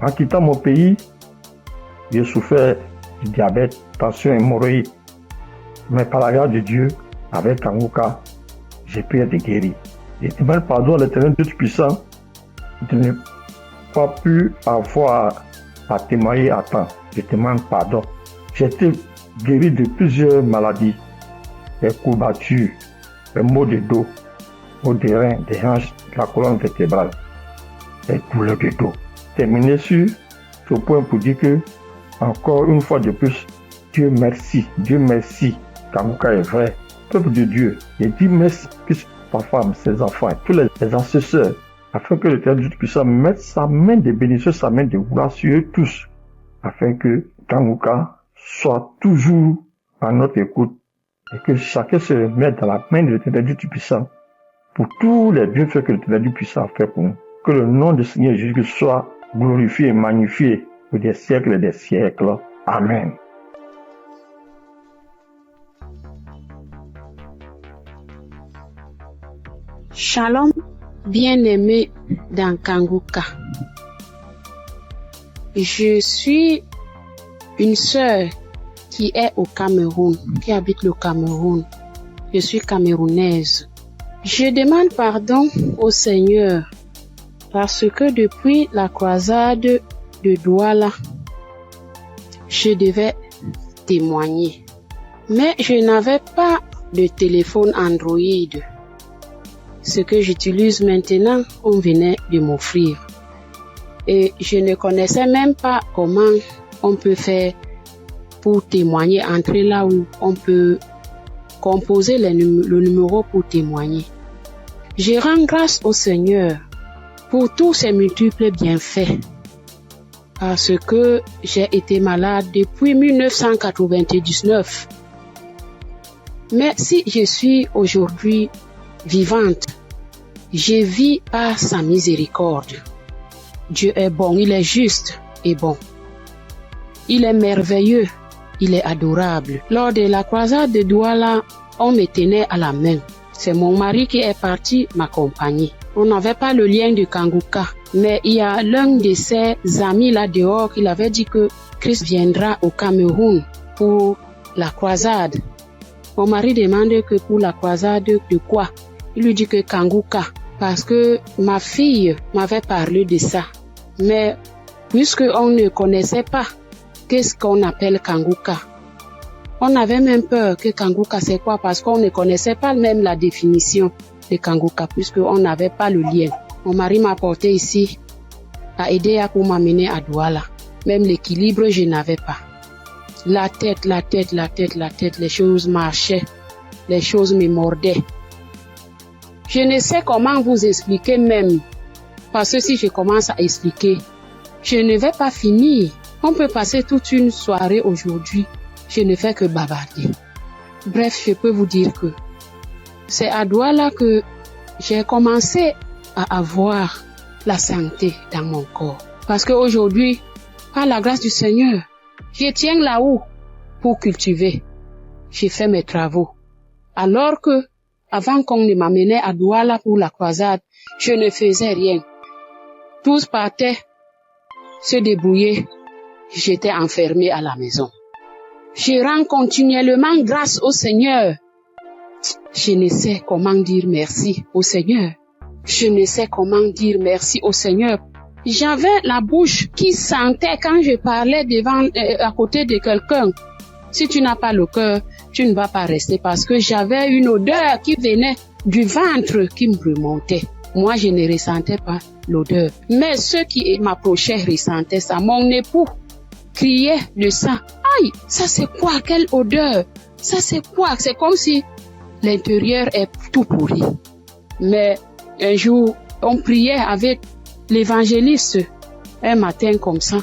En quittant mon pays, j'ai souffert du diabète, tension hémorroïde. Mais par la grâce de Dieu, avec Kanguka, j'ai pu être guéri. Et demande pardon à l'Éternel Dieu Tout-Puissant de ne pas pu avoir à témoigner à temps. Je demande pardon. J'ai été guéri de plusieurs maladies, des courbatures, des maux de dos, maux des reins, des hanches, de la colonne vertébrale, des douleurs de dos. Terminé sur ce point pour dire que, encore une fois de plus, Dieu merci, Kanguka est vrai, peuple de Dieu, et dis merci plus sa femme, ses enfants, tous les ancesteurs, afin que l'Éternel Tout-Puissant mette sa main de bénédiction, sa main de gloire sur eux tous, afin que Kanguka soit toujours à notre écoute et que chacun se mette dans la main de l'Éternel Tout-Puissant pour tous les bienfaits que l'Éternel Tout-Puissant a fait pour nous. Que le nom du Seigneur Jésus soit glorifié et magnifié pour des siècles et des siècles. Amen. Shalom, bien-aimé dans Kanguka. Je suis une sœur qui est au Cameroun, qui habite le Cameroun. Je suis camerounaise. Je demande pardon au Seigneur parce que depuis la croisade de Douala, je devais témoigner. Mais je n'avais pas de téléphone Android. Ce que j'utilise maintenant, on venait de m'offrir. Et je ne connaissais même pas comment on peut faire pour témoigner, entrer là où on peut composer le numéro pour témoigner. Je rends grâce au Seigneur pour tous ses multiples bienfaits. Parce que j'ai été malade depuis 1999. Mais si je suis aujourd'hui vivante, je vis par sa miséricorde. Dieu est bon, il est juste et bon. Il est merveilleux, il est adorable. Lors de la croisade de Douala, on me tenait à la main. C'est mon mari qui est parti m'accompagner. On n'avait pas le lien de Kanguka, mais il y a l'un de ses amis là dehors qui avait dit que Christ viendra au Cameroun pour la croisade. Mon mari demande que pour la croisade de quoi? Il lui dit que Kanguka, parce que ma fille m'avait parlé de ça. Mais puisque on ne connaissait pas qu'est-ce qu'on appelle Kanguka, on avait même peur que Kanguka c'est quoi, parce qu'on ne connaissait pas même la définition de Kanguka, puisqu'on n'avait pas le lien. Mon mari m'a porté ici, a aidé pour m'amener à Douala. Même l'équilibre, je n'avais pas. La tête, les choses marchaient, les choses me mordaient. Je ne sais comment vous expliquer même, parce que si je commence à expliquer, je ne vais pas finir. On peut passer toute une soirée aujourd'hui, je ne fais que bavarder. Bref, je peux vous dire que c'est à Douala que j'ai commencé à avoir la santé dans mon corps. Parce qu'aujourd'hui, par la grâce du Seigneur, je tiens là-haut pour cultiver. J'ai fait mes travaux. Alors que, avant qu'on ne m'amenait à Douala pour la croisade, je ne faisais rien. Tous partaient se débrouiller. J'étais enfermée à la maison. Je rends continuellement grâce au Seigneur. Je ne sais comment dire merci au Seigneur. Je ne sais comment dire merci au Seigneur. J'avais la bouche qui sentait quand je parlais à côté de quelqu'un. Si tu n'as pas le cœur, tu ne vas pas rester parce que j'avais une odeur qui venait du ventre qui me remontait. Moi, je ne ressentais pas l'odeur. Mais ceux qui m'approchaient ressentaient ça. Mon époux criait de ça. Aïe, ça c'est quoi? Quelle odeur? Ça c'est quoi? C'est comme si l'intérieur est tout pourri. Mais un jour, on priait avec l'évangéliste. Un matin comme ça,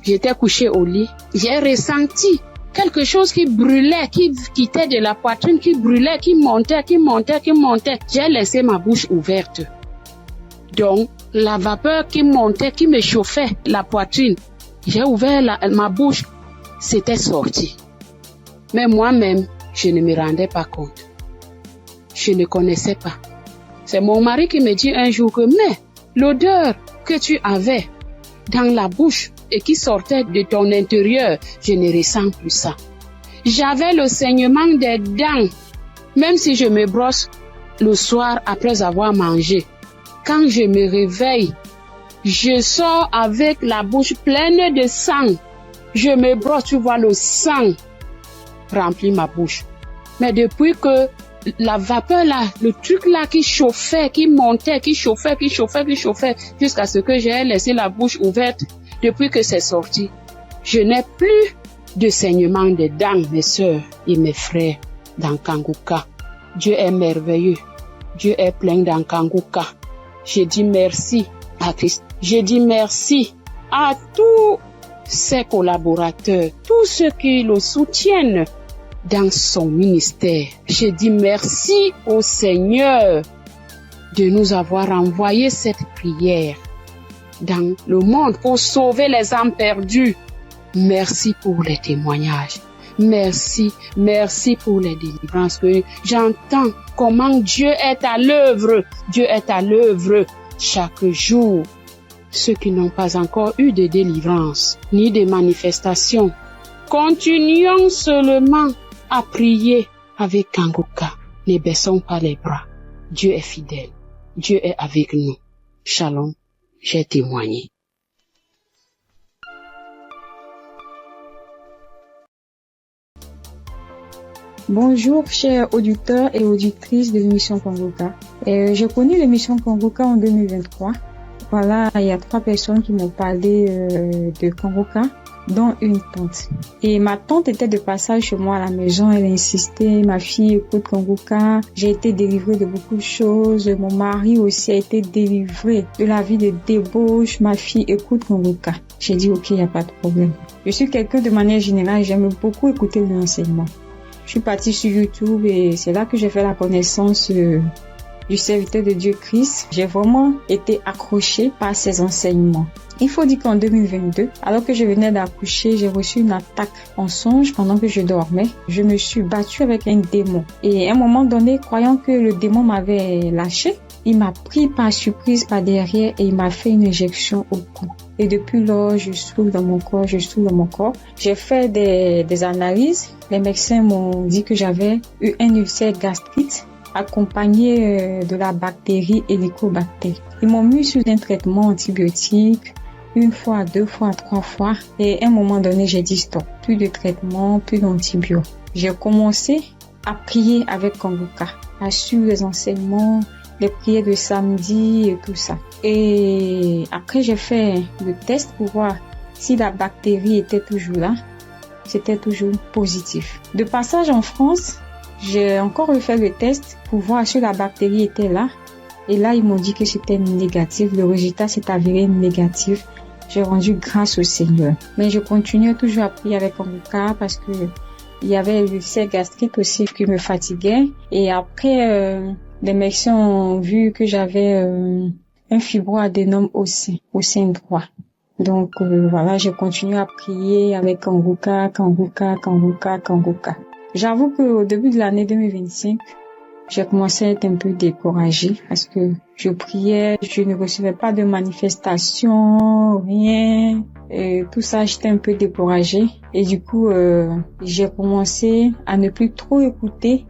j'étais couchée au lit. J'ai ressenti quelque chose qui brûlait, qui quittait de la poitrine, qui brûlait, qui montait. J'ai laissé ma bouche ouverte. Donc, la vapeur qui montait, qui me chauffait la poitrine, j'ai ouvert ma bouche, c'était sorti. Mais moi-même, je ne me rendais pas compte. Je ne connaissais pas. C'est mon mari qui me dit un jour que, mais l'odeur que tu avais dans la bouche et qui sortait de ton intérieur, je ne ressens plus ça. J'avais le saignement des dents, même si je me brosse le soir après avoir mangé. Quand je me réveille, je sors avec la bouche pleine de sang. Je me brosse, tu vois le sang remplit ma bouche. Mais depuis que la vapeur là, le truc là qui chauffait, qui montait, qui chauffait, jusqu'à ce que j'ai laissé la bouche ouverte, depuis que c'est sorti, je n'ai plus de saignement des dents, mes sœurs et mes frères dans Kanguka. Dieu est merveilleux. Dieu est plein dans Kanguka. Je dis merci à Christ. Je dis merci à tous ses collaborateurs, tous ceux qui le soutiennent dans son ministère. Je dis merci au Seigneur de nous avoir envoyé cette prière dans le monde pour sauver les âmes perdues. Merci pour les témoignages. Merci pour les délivrances que j'entends comment Dieu est à l'œuvre. Dieu est à l'œuvre chaque jour. Ceux qui n'ont pas encore eu de délivrance ni de manifestation, continuons seulement à prier avec Kanguka. Ne baissons pas les bras. Dieu est fidèle. Dieu est avec nous. Shalom, j'ai témoigné. Bonjour, chers auditeurs et auditrices de l'émission Kanguka. J'ai connu l'émission Kanguka en 2023. Voilà, il y a 3 personnes qui m'ont parlé de Kanguka, dont une tante. Et ma tante était de passage chez moi à la maison. Elle insistait, ma fille écoute Kanguka. J'ai été délivrée de beaucoup de choses. Mon mari aussi a été délivré de la vie de débauche. Ma fille écoute Kanguka. J'ai dit ok, il n'y a pas de problème. Je suis quelqu'un de manière générale, j'aime beaucoup écouter l'enseignement. Je suis partie sur YouTube et c'est là que j'ai fait la connaissance du serviteur de Dieu Christ. J'ai vraiment été accrochée par ses enseignements. Il faut dire qu'en 2022, alors que je venais d'accoucher, j'ai reçu une attaque en songe pendant que je dormais. Je me suis battue avec un démon. Et à un moment donné, croyant que le démon m'avait lâché, il m'a pris par surprise par derrière et il m'a fait une injection au cou. Et depuis lors, je souffre dans mon corps. J'ai fait des analyses. Les médecins m'ont dit que j'avais eu un ulcère gastrite accompagné de la bactérie Helicobacter. Ils m'ont mis sous un traitement antibiotique 1 fois, 2 fois, 3 fois. Et à un moment donné, j'ai dit stop. Plus de traitement, plus d'antibiotiques. J'ai commencé à prier avec Kanguka, à suivre les enseignements, les prières de samedi et tout ça. Et après, j'ai fait le test pour voir si la bactérie était toujours là. C'était toujours positif. De passage en France, j'ai encore refait le test pour voir si la bactérie était là. Et là, ils m'ont dit que c'était négatif. Le résultat s'est avéré négatif. J'ai rendu grâce au Seigneur. Mais je continuais toujours à prier avec Kanguka parce que il y avait l'ulcère gastrique aussi qui me fatiguait. Et après, les médecins ont vu que j'avais un fibroadénome au sein droit. Donc voilà, j'ai continué à prier avec Kanguka. J'avoue qu'au début de l'année 2025, j'ai commencé à être un peu découragée parce que je priais, je ne recevais pas de manifestation, rien. Et tout ça, j'étais un peu découragée. Et du coup, j'ai commencé à ne plus trop écouter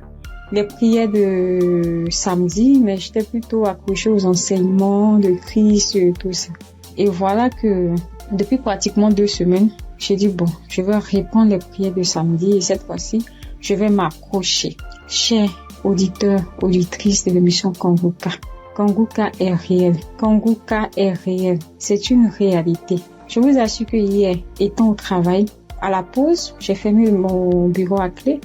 les prières de samedi, mais j'étais plutôt accrochée aux enseignements de Christ et tout ça. Et voilà que depuis pratiquement 2 semaines, j'ai dit bon, je vais reprendre les prières de samedi et cette fois-ci, je vais m'accrocher. Chers auditeurs, auditrices de l'émission Kanguka, Kanguka est réel. Kanguka est réel. C'est une réalité. Je vous assure que hier, étant au travail, à la pause, j'ai fermé mon bureau à clé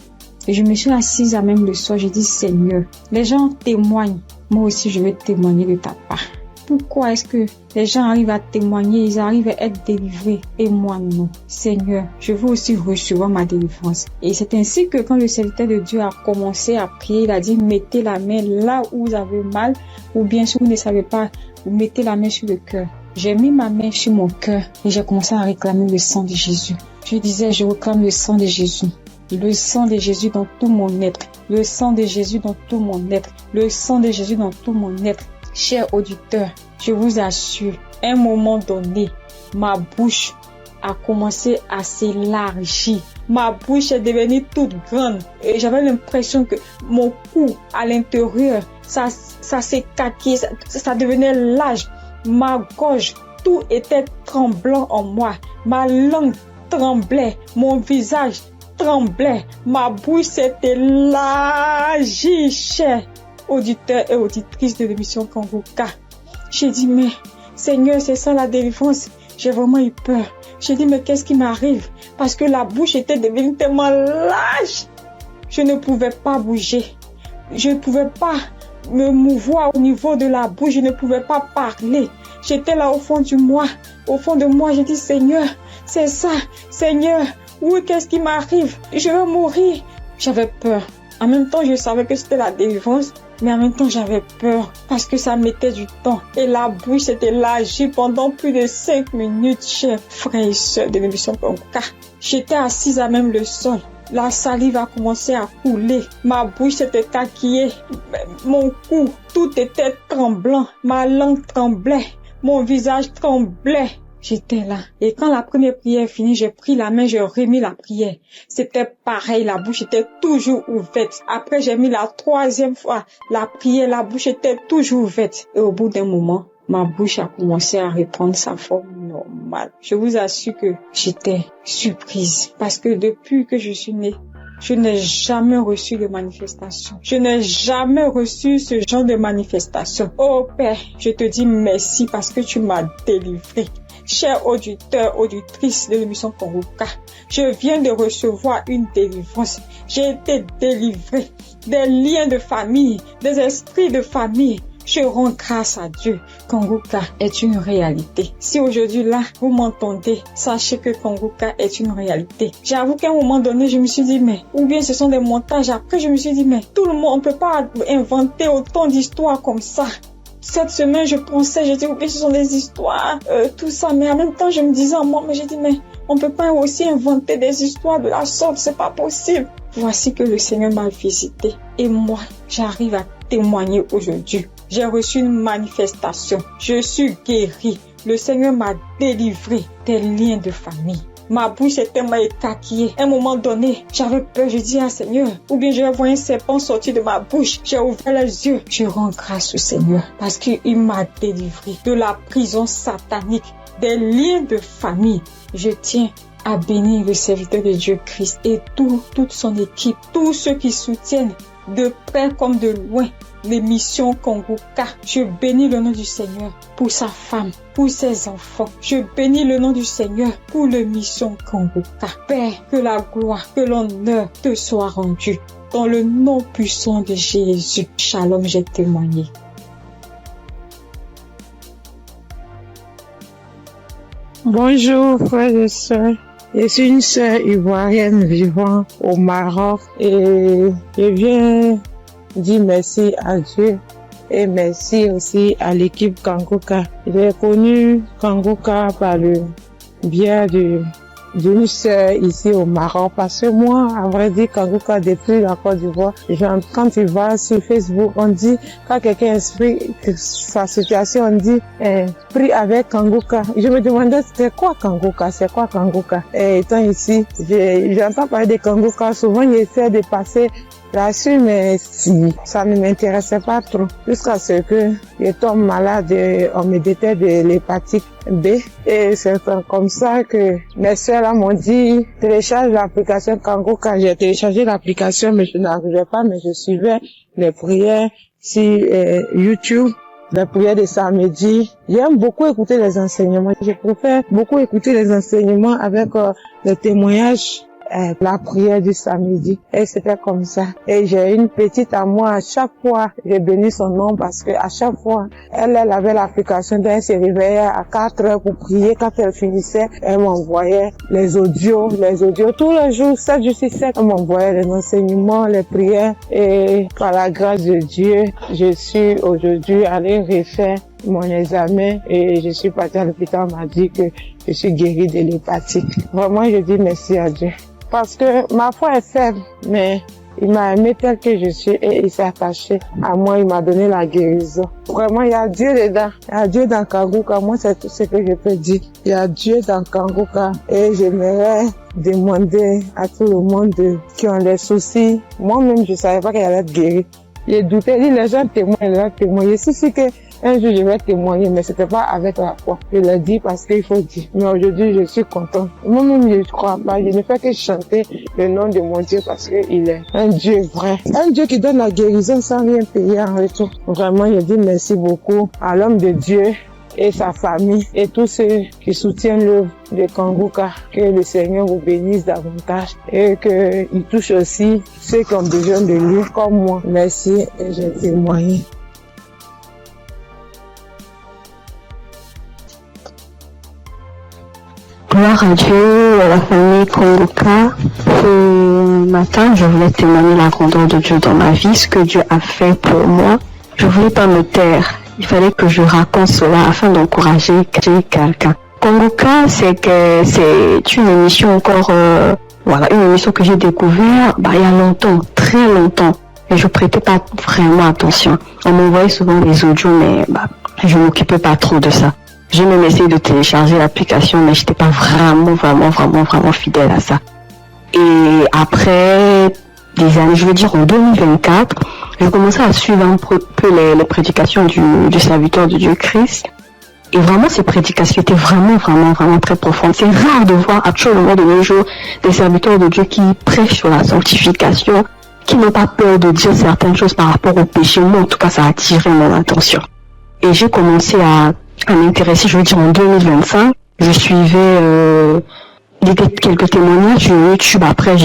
et je me suis assise à même le soir. J'ai dit Seigneur, les gens témoignent. Moi aussi, je vais témoigner de ta part. Pourquoi est-ce que les gens arrivent à témoigner, ils arrivent à être délivrés et moi non? Seigneur, je veux aussi recevoir ma délivrance. Et c'est ainsi que quand le serviteur de Dieu a commencé à prier, il a dit mettez la main là où vous avez mal ou bien si vous ne savez pas, vous mettez la main sur le cœur. J'ai mis ma main sur mon cœur et j'ai commencé à réclamer le sang de Jésus. Je disais, je réclame le sang de Jésus. Le sang de Jésus dans tout mon être. Le sang de Jésus dans tout mon être. Le sang de Jésus dans tout mon être. Chers auditeurs, je vous assure, à un moment donné, ma bouche a commencé à s'élargir. Ma bouche est devenue toute grande et j'avais l'impression que mon cou à l'intérieur, ça s'écaquait, ça devenait large. Ma gorge, tout était tremblant en moi. Ma langue tremblait, mon visage tremblait, ma bouche s'est élargie, chers auditeurs et auditrices de l'émission Kanguka. J'ai dit, mais Seigneur, c'est ça la délivrance. J'ai vraiment eu peur. J'ai dit, mais qu'est-ce qui m'arrive? Parce que la bouche était devenue tellement large. Je ne pouvais pas bouger. Je ne pouvais pas me mouvoir au niveau de la bouche. Je ne pouvais pas parler. J'étais là au fond de moi. J'ai dit, Seigneur, c'est ça. Seigneur, oui, qu'est-ce qui m'arrive? Je vais mourir. J'avais peur. En même temps, je savais que c'était la délivrance. Mais en même temps, j'avais peur parce que ça mettait du temps. Et la bouche s'était élargie pendant plus de 5 minutes, chers frères et sœurs de l'émission Kanguka. J'étais assise à même le sol. La salive a commencé à couler. Ma bouche s'était écarquillée. Mon cou, tout était tremblant. Ma langue tremblait. Mon visage tremblait. J'étais là. Et quand la première prière est finie, j'ai pris la main, j'ai remis la prière. C'était pareil, la bouche était toujours ouverte. Après, j'ai mis la 3e fois la prière, la bouche était toujours ouverte. Et au bout d'un moment, ma bouche a commencé à reprendre sa forme normale. Je vous assure que j'étais surprise. Parce que depuis que je suis née, je n'ai jamais reçu de manifestation. Je n'ai jamais reçu ce genre de manifestation. Oh Père, je te dis merci parce que tu m'as délivré. Chers auditeurs, auditrices de l'émission Kanguka, je viens de recevoir une délivrance. J'ai été délivrée des liens de famille, des esprits de famille. Je rends grâce à Dieu. Kanguka est une réalité. Si aujourd'hui là, vous m'entendez, sachez que Kanguka est une réalité. J'avoue qu'à un moment donné, je me suis dit, mais, ou bien ce sont des montages. Après, je me suis dit, mais, tout le monde, on peut pas inventer autant d'histoires comme ça. Cette semaine, je pensais, j'ai dit, oui, ce sont des histoires, tout ça. Mais en même temps, je me disais en moi, mais j'ai dit, mais on peut pas aussi inventer des histoires de la sorte, c'est pas possible. Voici que le Seigneur m'a visité. Et moi, j'arrive à témoigner aujourd'hui. J'ai reçu une manifestation. Je suis guérie. Le Seigneur m'a délivré des liens de famille. Ma bouche est tellement écarquillée. À un moment donné, j'avais peur. Je dis à Seigneur, ou bien je vais voir un serpent sortir de ma bouche. J'ai ouvert les yeux. Je rends grâce au Seigneur parce qu'il m'a délivré de la prison satanique, des liens de famille. Je tiens à bénir le serviteur de Dieu Christ et toute son équipe, tous ceux qui soutiennent de près comme de loin l'émission Kanguka. Je bénis le nom du Seigneur pour sa femme, pour ses enfants. Je bénis le nom du Seigneur pour l'émission Kanguka. Père, que la gloire, que l'honneur te soit rendu. Dans le nom puissant de Jésus. Shalom, j'ai témoigné. Bonjour frères et sœurs. Je suis une sœur ivoirienne vivant au Maroc et je viens dire merci à Dieu et merci aussi à l'équipe Kanguka. J'ai connu Kanguka par le biais de d'une sœur ici au Maroc. Parce que moi, à vrai dire, Kanguka, depuis la Côte d'Ivoire, quand tu vas sur Facebook, on dit, quand quelqu'un explique sa situation, on dit, prie avec Kanguka. Je me demandais, c'est quoi Kanguka? C'est quoi Kanguka? Et étant ici, j'entends parler de Kanguka. Souvent, j'essaie de passer là-dessus, mais si ça ne m'intéressait pas trop, jusqu'à ce que je tombe malade, on me détecte de l'hépatite B, et c'est comme ça que mes soeurs là m'ont dit, télécharge l'application Kanguka. J'ai téléchargé l'application, mais je n'arrivais pas, mais je suivais les prières sur YouTube, les prières de samedi. J'aime beaucoup écouter les enseignements. Je préfère beaucoup écouter les enseignements avec les témoignages, la prière du samedi. Et c'était comme ça. Et j'ai une petite à moi, à chaque fois, j'ai béni son nom parce que à chaque fois, elle avait l'application, elle se réveillait à 4 heures pour prier. Quand elle finissait, elle m'envoyait les audios, tous les jours, 7 jours sur 7, elle m'envoyait les enseignements, les prières. Et par la grâce de Dieu, je suis aujourd'hui allée refaire mon examen et je suis partie à l'hôpital, on m'a dit que je suis guérie de l'hépatite. Vraiment, je dis merci à Dieu. Parce que ma foi est faible, mais il m'a aimé tel que je suis et il s'est attaché à moi, il m'a donné la guérison. Vraiment, il y a Dieu dedans. Il y a Dieu dans Kanguka. Moi, c'est tout ce que je peux dire. Il y a Dieu dans Kanguka. Et j'aimerais demander à tout le monde qui ont des soucis. Moi-même, je savais pas qu'elle allait être guérie. J'ai douté, les gens témoignent. Je suis que un jour, je vais témoigner, mais c'était pas avec la foi. Je l'ai dit parce qu'il faut dire. Mais aujourd'hui, je suis content. Moi-même, je ne crois pas. Je ne fais que chanter le nom de mon Dieu parce qu'il est un Dieu vrai. Un Dieu qui donne la guérison sans rien payer en retour. Vraiment, je dis merci beaucoup à l'homme de Dieu et sa famille et tous ceux qui soutiennent l'œuvre de Kanguka. Que le Seigneur vous bénisse davantage et qu'il touche aussi ceux qui ont besoin de lui comme moi. Merci et j'ai témoigné. Gloire à Dieu, à la famille Kanguka. Ce matin, je voulais témoigner la grandeur de Dieu dans ma vie, ce que Dieu a fait pour moi. Je voulais pas me taire. Il fallait que je raconte cela afin d'encourager quelqu'un. Kanguka, c'est une émission encore, une émission que j'ai découvert, il y a longtemps, très longtemps. Et je prêtais pas vraiment attention. On m'envoyait souvent des audios, mais, je m'occupais pas trop de ça. J'ai même essayé de télécharger l'application, mais j'étais pas vraiment fidèle à ça. Et après des années, je veux dire en 2024, j'ai commencé à suivre un peu les prédications du serviteur de Dieu Christ. Et vraiment, ces prédications étaient vraiment très profondes. C'est rare de voir actuellement de nos jours des serviteurs de Dieu qui prêchent sur la sanctification, qui n'ont pas peur de dire certaines choses par rapport au péché. Moi, en tout cas, ça a attiré mon attention. Et j'ai commencé à m'intéresser, je veux dire en 2025, je suivais quelques témoignages sur YouTube. Après,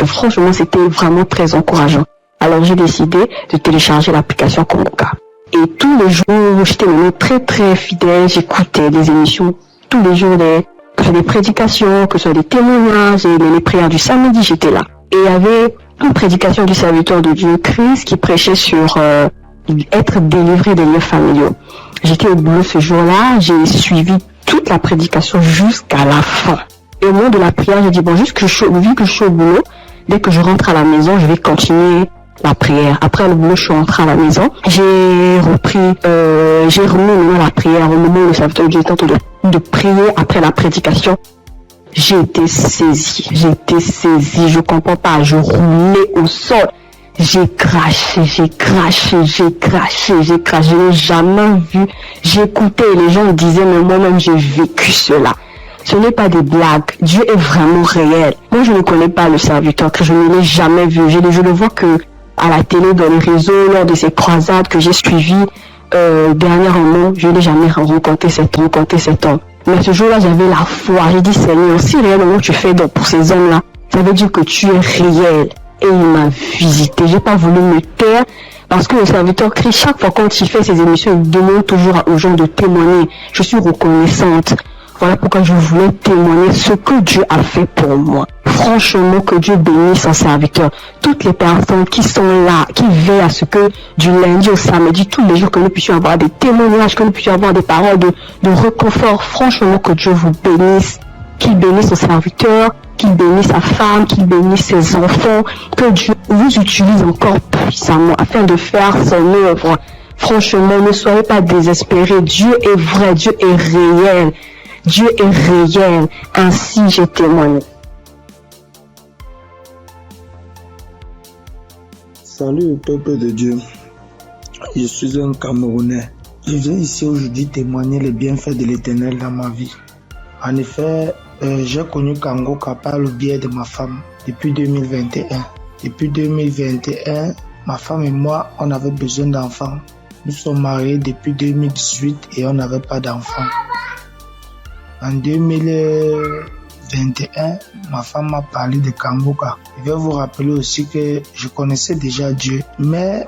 franchement, c'était vraiment très encourageant. Alors, j'ai décidé de télécharger l'application Kanguka. Et tous les jours, j'étais vraiment très fidèle. J'écoutais des émissions tous les jours, que ce soit des prédications, que ce soit des témoignages, et les prières du samedi, j'étais là. Et il y avait une prédication du serviteur de Dieu Christ qui prêchait sur être délivré des liens familiaux. J'étais au boulot ce jour-là, j'ai suivi toute la prédication jusqu'à la fin. Et au moment de la prière, j'ai dit, vu que je suis au boulot, dès que je rentre à la maison, je vais continuer la prière. Après le boulot, je suis rentrée à la maison. J'ai remis la prière au moment où le serviteur de Dieu était en train de prier après la prédication. J'ai été saisie, je comprends pas, je roulais au sol. J'ai craché, je n'ai jamais vu. J'écoutais et les gens me disaient, mais moi-même j'ai vécu cela. Ce n'est pas des blagues, Dieu est vraiment réel. Moi je ne connais pas le serviteur, que je ne l'ai jamais vu. Je le vois que à la télé, dans les réseaux, lors de ces croisades que j'ai suivies dernièrement, je n'ai jamais rencontré cet homme. Mais ce jour-là, j'avais la foi. J'ai dit, Seigneur, si réellement tu fais donc pour ces hommes-là, ça veut dire que tu es réel. Et il m'a visité. J'ai pas voulu me taire parce que le serviteur Christ, chaque fois quand il fait ses émissions, il demande toujours aux gens de témoigner. Je suis reconnaissante. Voilà pourquoi je voulais témoigner ce que Dieu a fait pour moi. Franchement, que Dieu bénisse son serviteur. Toutes les personnes qui sont là, qui veillent à ce que du lundi au samedi, tous les jours, que nous puissions avoir des témoignages, que nous puissions avoir des paroles de réconfort. Franchement, que Dieu vous bénisse qu'il bénisse son serviteur, qu'il bénisse sa femme, qu'il bénisse ses enfants, que Dieu vous utilise encore puissamment afin de faire son œuvre. Franchement, ne soyez pas désespérés. Dieu est vrai, Dieu est réel. Dieu est réel. Ainsi, j'ai témoigné. Salut peuple de Dieu. Je suis un Camerounais. Je viens ici aujourd'hui témoigner les bienfaits de l'Éternel dans ma vie. En effet, j'ai connu Kangoka par le biais de ma femme depuis 2021. Depuis 2021, ma femme et moi, on avait besoin d'enfants. Nous sommes mariés depuis 2018 et on n'avait pas d'enfants. En 2021, ma femme m'a parlé de Kangoka. Je vais vous rappeler aussi que je connaissais déjà Dieu, mais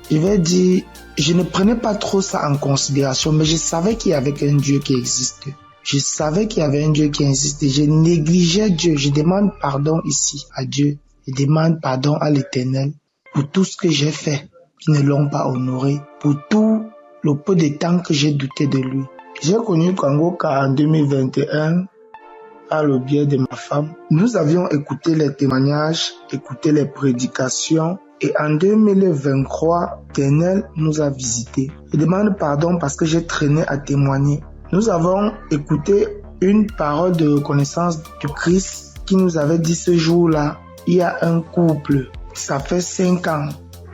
je vais dire, je ne prenais pas trop ça en considération, mais je savais qu'il y avait un Dieu qui existe. Je savais qu'il y avait un Dieu qui existait. Je négligeais Dieu. Je demande pardon ici à Dieu. Je demande pardon à l'Éternel pour tout ce que j'ai fait qui ne l'ont pas honoré, pour tout le peu de temps que j'ai douté de lui. J'ai connu Kangoka en 2021 par le biais de ma femme. Nous avions écouté les témoignages, écouté les prédications. Et en 2023, l'Éternel nous a visités. Je demande pardon parce que j'ai traîné à témoigner. Nous avons écouté une parole de reconnaissance du Christ qui nous avait dit ce jour-là, il y a un couple, ça fait 5 ans,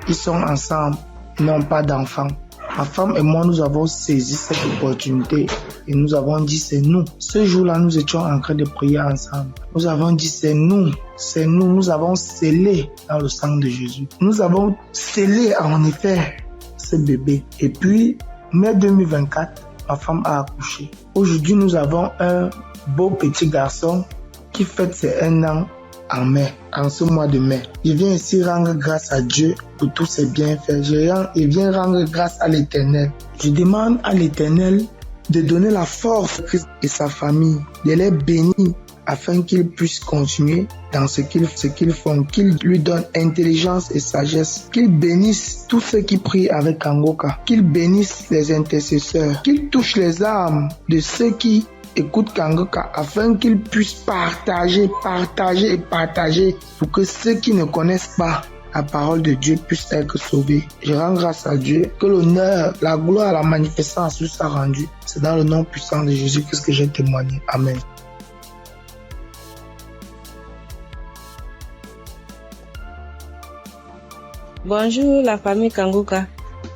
ils sont ensemble, ils n'ont pas d'enfants. Ma femme et moi, nous avons saisi cette opportunité et nous avons dit c'est nous. Ce jour-là, nous étions en train de prier ensemble. Nous avons dit c'est nous, nous avons scellé dans le sang de Jésus. Nous avons scellé en effet ce bébé. Et puis, mai 2024, ma femme a accouché. Aujourd'hui, nous avons un beau petit garçon qui fête ses 1 an en mai, en ce mois de mai. Je viens ici rendre grâce à Dieu pour tous ses bienfaits. Je viens rendre grâce à l'Éternel. Je demande à l'Éternel de donner la force à Christ et sa famille, de les bénir afin qu'ils puissent continuer dans ce qu'ils font, qu'ils lui donnent intelligence et sagesse, qu'ils bénissent tous ceux qui prient avec Kangoka, qu'ils bénissent les intercesseurs, qu'ils touchent les âmes de ceux qui écoutent Kangoka afin qu'ils puissent partager pour que ceux qui ne connaissent pas la parole de Dieu puissent être sauvés. Je rends grâce à Dieu, que l'honneur, la gloire, la manifestance lui soit rendue. C'est dans le nom puissant de Jésus-Christ que j'ai témoigné. Amen. Bonjour la famille Kangoka.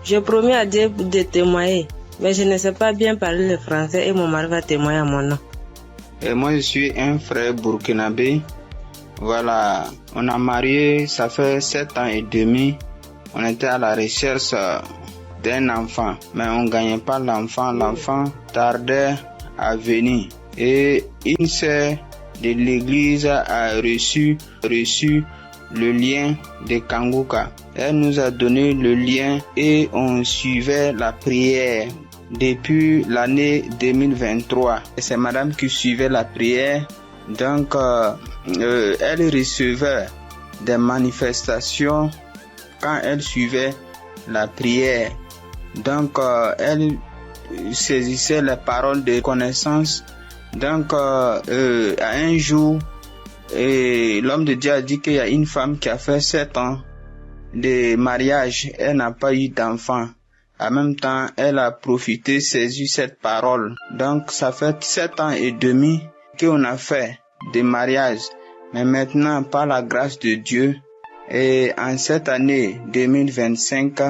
Je promets à Dieu de témoigner, mais je ne sais pas bien parler le français et mon mari va témoigner à mon nom. Et moi je suis un frère burkinabé. Voilà, on a marié, ça fait 7 ans et demi. On était à la recherche d'un enfant, mais on ne gagnait pas l'enfant. L'enfant tardait à venir. Et une sœur de l'église a reçu le lien de Kangoka. Elle nous a donné le lien et on suivait la prière depuis l'année 2023. Et c'est madame qui suivait la prière. Donc, elle recevait des manifestations quand elle suivait la prière. Donc, elle saisissait les paroles de connaissance. Donc, à un jour, l'homme de Dieu a dit qu'il y a une femme qui a fait 7 ans de mariage. Elle n'a pas eu d'enfant. En même temps, elle a profité, saisi cette parole. Donc, ça fait 7 ans et demi qu'on a fait des mariages. Mais maintenant, par la grâce de Dieu, et en cette année 2025,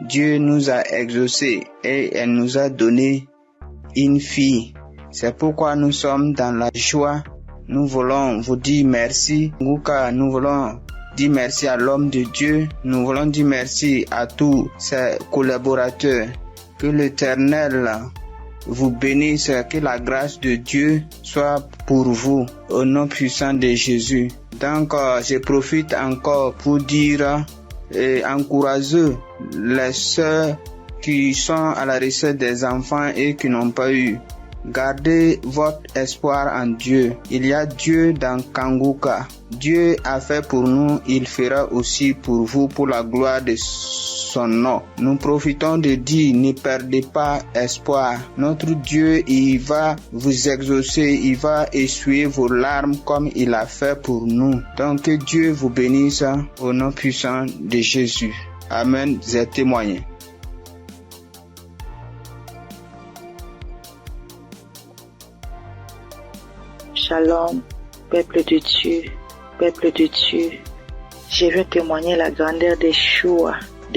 Dieu nous a exaucés et elle nous a donné une fille. C'est pourquoi nous sommes dans la joie. Nous voulons vous dire merci. Nous voulons dire merci à l'homme de Dieu. Nous voulons dire merci à tous ses collaborateurs. Que l'Éternel vous bénisse, que la grâce de Dieu soit pour vous au nom puissant de Jésus. Donc, je profite encore pour dire et encourager les sœurs qui sont à la recherche des enfants et qui n'ont pas eu. Gardez votre espoir en Dieu. Il y a Dieu dans Kangoka. Dieu a fait pour nous, il fera aussi pour vous, pour la gloire de son nom. Nous profitons de dire, ne perdez pas espoir. Notre Dieu, il va vous exaucer, il va essuyer vos larmes comme il a fait pour nous. Donc que Dieu vous bénisse au nom puissant de Jésus. Amen. J'ai témoigné. Shalom, peuple de Dieu, peuple de Dieu. Je veux témoigner la grandeur de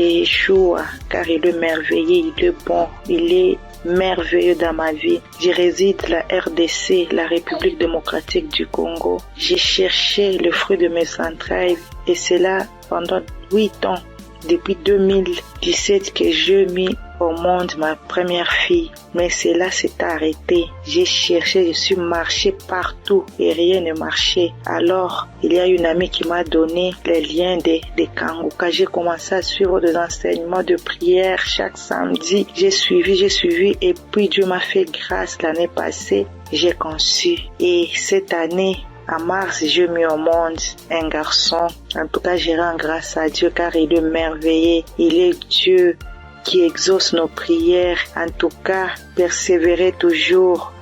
Yeshua, car il est merveilleux, il est bon, il est merveilleux dans ma vie. Je réside la RDC, la République démocratique du Congo. J'ai cherché le fruit de mes entrailles et c'est là pendant 8 ans, depuis 2017 que j'ai mis au monde ma première fille. Mais cela s'est arrêté. J'ai cherché, je suis marché partout et rien ne marchait. Alors, il y a une amie qui m'a donné les liens de Kanguka. J'ai commencé à suivre des enseignements de prière chaque samedi. J'ai suivi et puis Dieu m'a fait grâce l'année passée. J'ai conçu et cette année, en mars, j'ai mis au monde un garçon. En tout cas, je rends grâce à Dieu car il est merveilleux. Il est Dieu qui exauce nos prières. En tout cas, persévérez toujours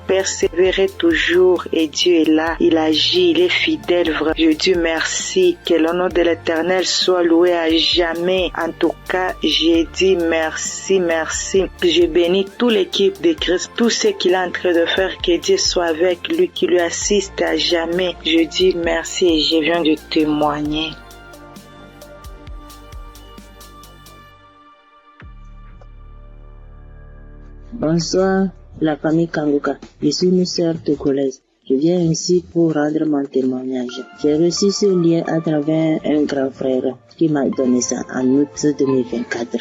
et Dieu est là, il agit, il est fidèle. Je dis merci, que le nom de l'Éternel soit loué à jamais. En tout cas, j'ai dit merci. Je bénis toute l'équipe de Christ, tout ce qu'il est en train de faire, que Dieu soit avec lui, qui lui assiste à jamais. Je dis merci et je viens de témoigner. Bonsoir, la famille Kanguka. Je suis une sœur togolaise. Je viens ici pour rendre mon témoignage. J'ai reçu ce lien à travers un grand frère qui m'a donné ça en août 2024.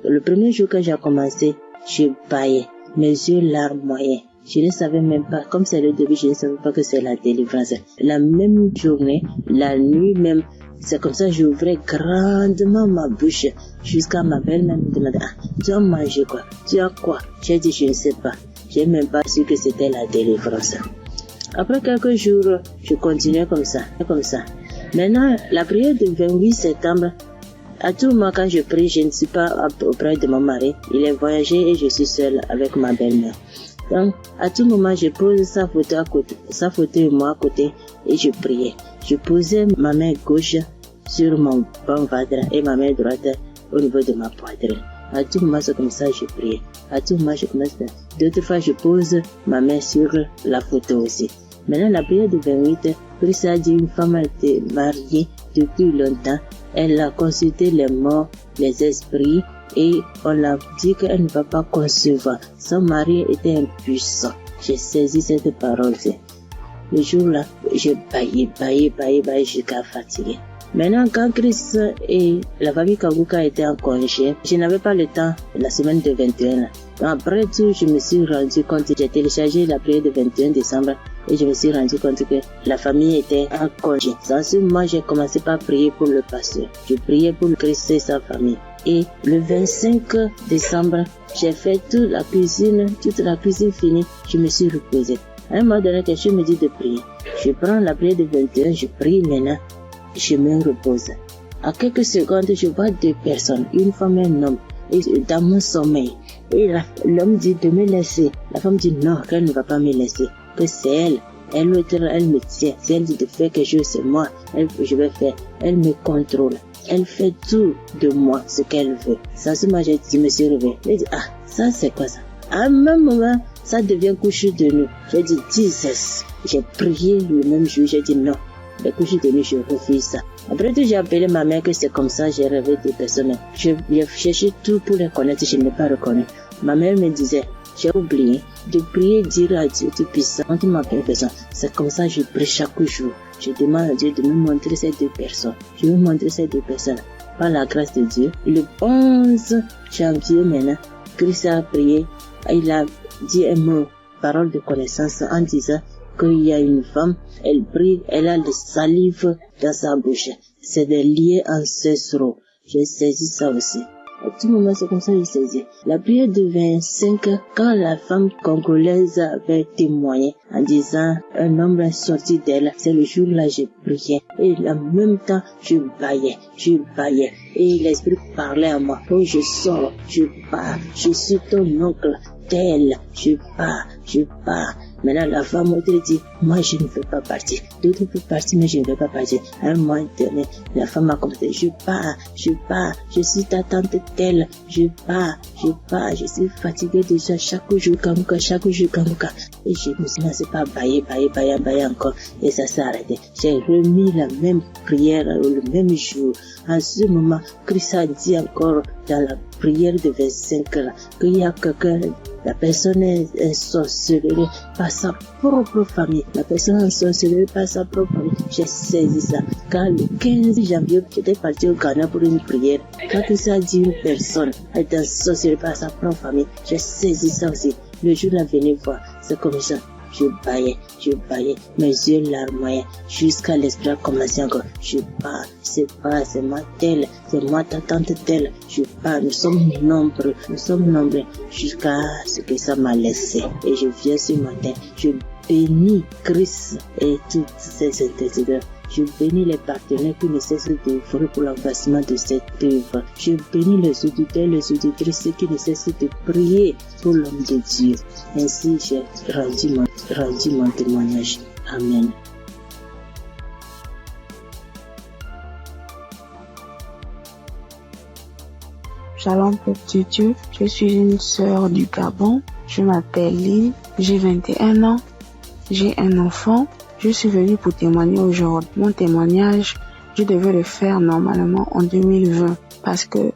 Le premier jour que j'ai commencé, je baillais, mes yeux larmes moyens. Je ne savais même pas, comme c'est le début, je ne savais pas que c'est la délivrance. La même journée, la nuit même, c'est comme ça j'ouvrais grandement ma bouche jusqu'à ma belle-mère me demandait tu as mangé quoi? Tu as quoi? J'ai dit je ne sais pas. J'ai même pas su que c'était la délivrance. Après quelques jours, je continuais comme ça. Maintenant, la prière du 28 septembre, à tout moment quand je prie, je ne suis pas auprès de mon mari. Il est voyagé et je suis seule avec ma belle-mère. Donc, à tout moment, je pose sa photo et moi à côté et je priais. Je posais ma main gauche sur mon bon ventre et ma main droite au niveau de ma poitrine. À tout moment, c'est comme ça que je priais. À tout moment, je commence. D'autres fois, je pose ma main sur la photo aussi. Maintenant, la prière du 28, Christ a dit une femme était mariée depuis longtemps. Elle a consulté les morts, les esprits, et on a dit qu'elle ne va pas concevoir. Son mari était impuissant. J'ai saisi cette parole. Le jour-là, je baillais jusqu'à fatiguer. Maintenant, quand Christ et la famille Kanguka étaient en congé, je n'avais pas le temps la semaine de 21. Après tout, je me suis rendu compte, j'ai téléchargé la prière de 21 décembre et je me suis rendu compte que la famille était en congé. Dans ce moment, j'ai commencé par prier pour le pasteur. Je priais pour Christ et sa famille. Et le 25 décembre, j'ai fait toute la cuisine finie, je me suis reposée. À un moment donné, quelqu'un me dit de prier. Je prends la prière de 21, je prie maintenant, je me repose. À quelques secondes, je vois deux personnes, une femme et un homme, dans mon sommeil. Et l'homme dit de me laisser. La femme dit non, qu'elle ne va pas me laisser, que c'est elle. Elle me tient. Si elle dit de faire quelque chose, c'est moi. Je vais faire. Elle me contrôle. Elle fait tout de moi, ce qu'elle veut. Ça, c'est moi, je me suis réveillée. Elle dit, ça, c'est quoi ça? À un même moment, ça devient coucher de nuit. J'ai dit, Jesus. J'ai prié le même jour, j'ai dit non. Les coucher de nuit, je refuse ça. Après tout, j'ai appelé ma mère que c'est comme ça, j'ai rêvé de personnes. J'ai cherché tout pour les connaître, je ne l'ai pas reconnu. Ma mère me disait, j'ai oublié de prier, dire à Dieu Tout-Puissant, quand tu m'appelles personne. C'est comme ça que je prie chaque jour. Je demande à Dieu de me montrer ces deux personnes. Je vais montrer ces deux personnes. Par la grâce de Dieu, le 11 janvier maintenant, Christ a prié. Il a dit un mot, parole de connaissance, en disant qu'il y a une femme, elle prie, elle a le salive dans sa bouche. C'est des liens ancestraux. J'ai saisi ça aussi. À tout moment, c'est comme ça que je saisis. La prière de 25, quand la femme congolaise avait témoigné en disant un homme est sorti d'elle, c'est le jour-là j'ai prié. Et en même temps, je baillais. Et l'esprit parlait à moi. Oh, je sors, je pars, je suis ton oncle, tel, je pars. Maintenant, la femme m'a dit, moi, je ne veux pas partir. D'autres peuvent partir, mais je ne veux pas partir. À un moment donné, la femme a commencé, je pars. Je suis ta tante telle. Je pars. Je suis fatiguée déjà chaque jour, Kanguka. Et je me suis lancé par bailler encore. Et ça s'est arrêté. J'ai remis la même prière le même jour. En ce moment, Christ a dit encore dans la prière de 25 là, qu'il y a quelqu'un, la personne est sorcelée par sa propre famille. La personne est sorcelée par sa propre famille. J'ai saisi ça. Quand le 15 janvier, j'étais parti au Ghana pour une prière. Quand ça a dit une personne est sorcelée par sa propre famille, j'ai saisi ça aussi. Le jour là, venez voir, c'est comme ça. Je baillais, mes yeux larmoyaient, jusqu'à l'esprit a commencé encore. Je pars, c'est moi telle, c'est moi ta tante telle. Je pars, nous sommes nombreux, jusqu'à ce que ça m'a laissé. Et je viens ce matin, je bénis Christ et toutes ses intercesseurs. Je bénis les partenaires qui ne cessent d'œuvrer pour l'avancement de cette œuvre. Je bénis les auditeurs, les auditrices qui ne cessent de prier pour l'homme de Dieu. Ainsi, j'ai rendu mon témoignage. Amen. Shalom, peuple de Dieu. Je suis une sœur du Gabon. Je m'appelle Lynn. J'ai 21 ans. J'ai un enfant. Je suis venue pour témoigner aujourd'hui. Mon témoignage, je devais le faire normalement en 2020 parce que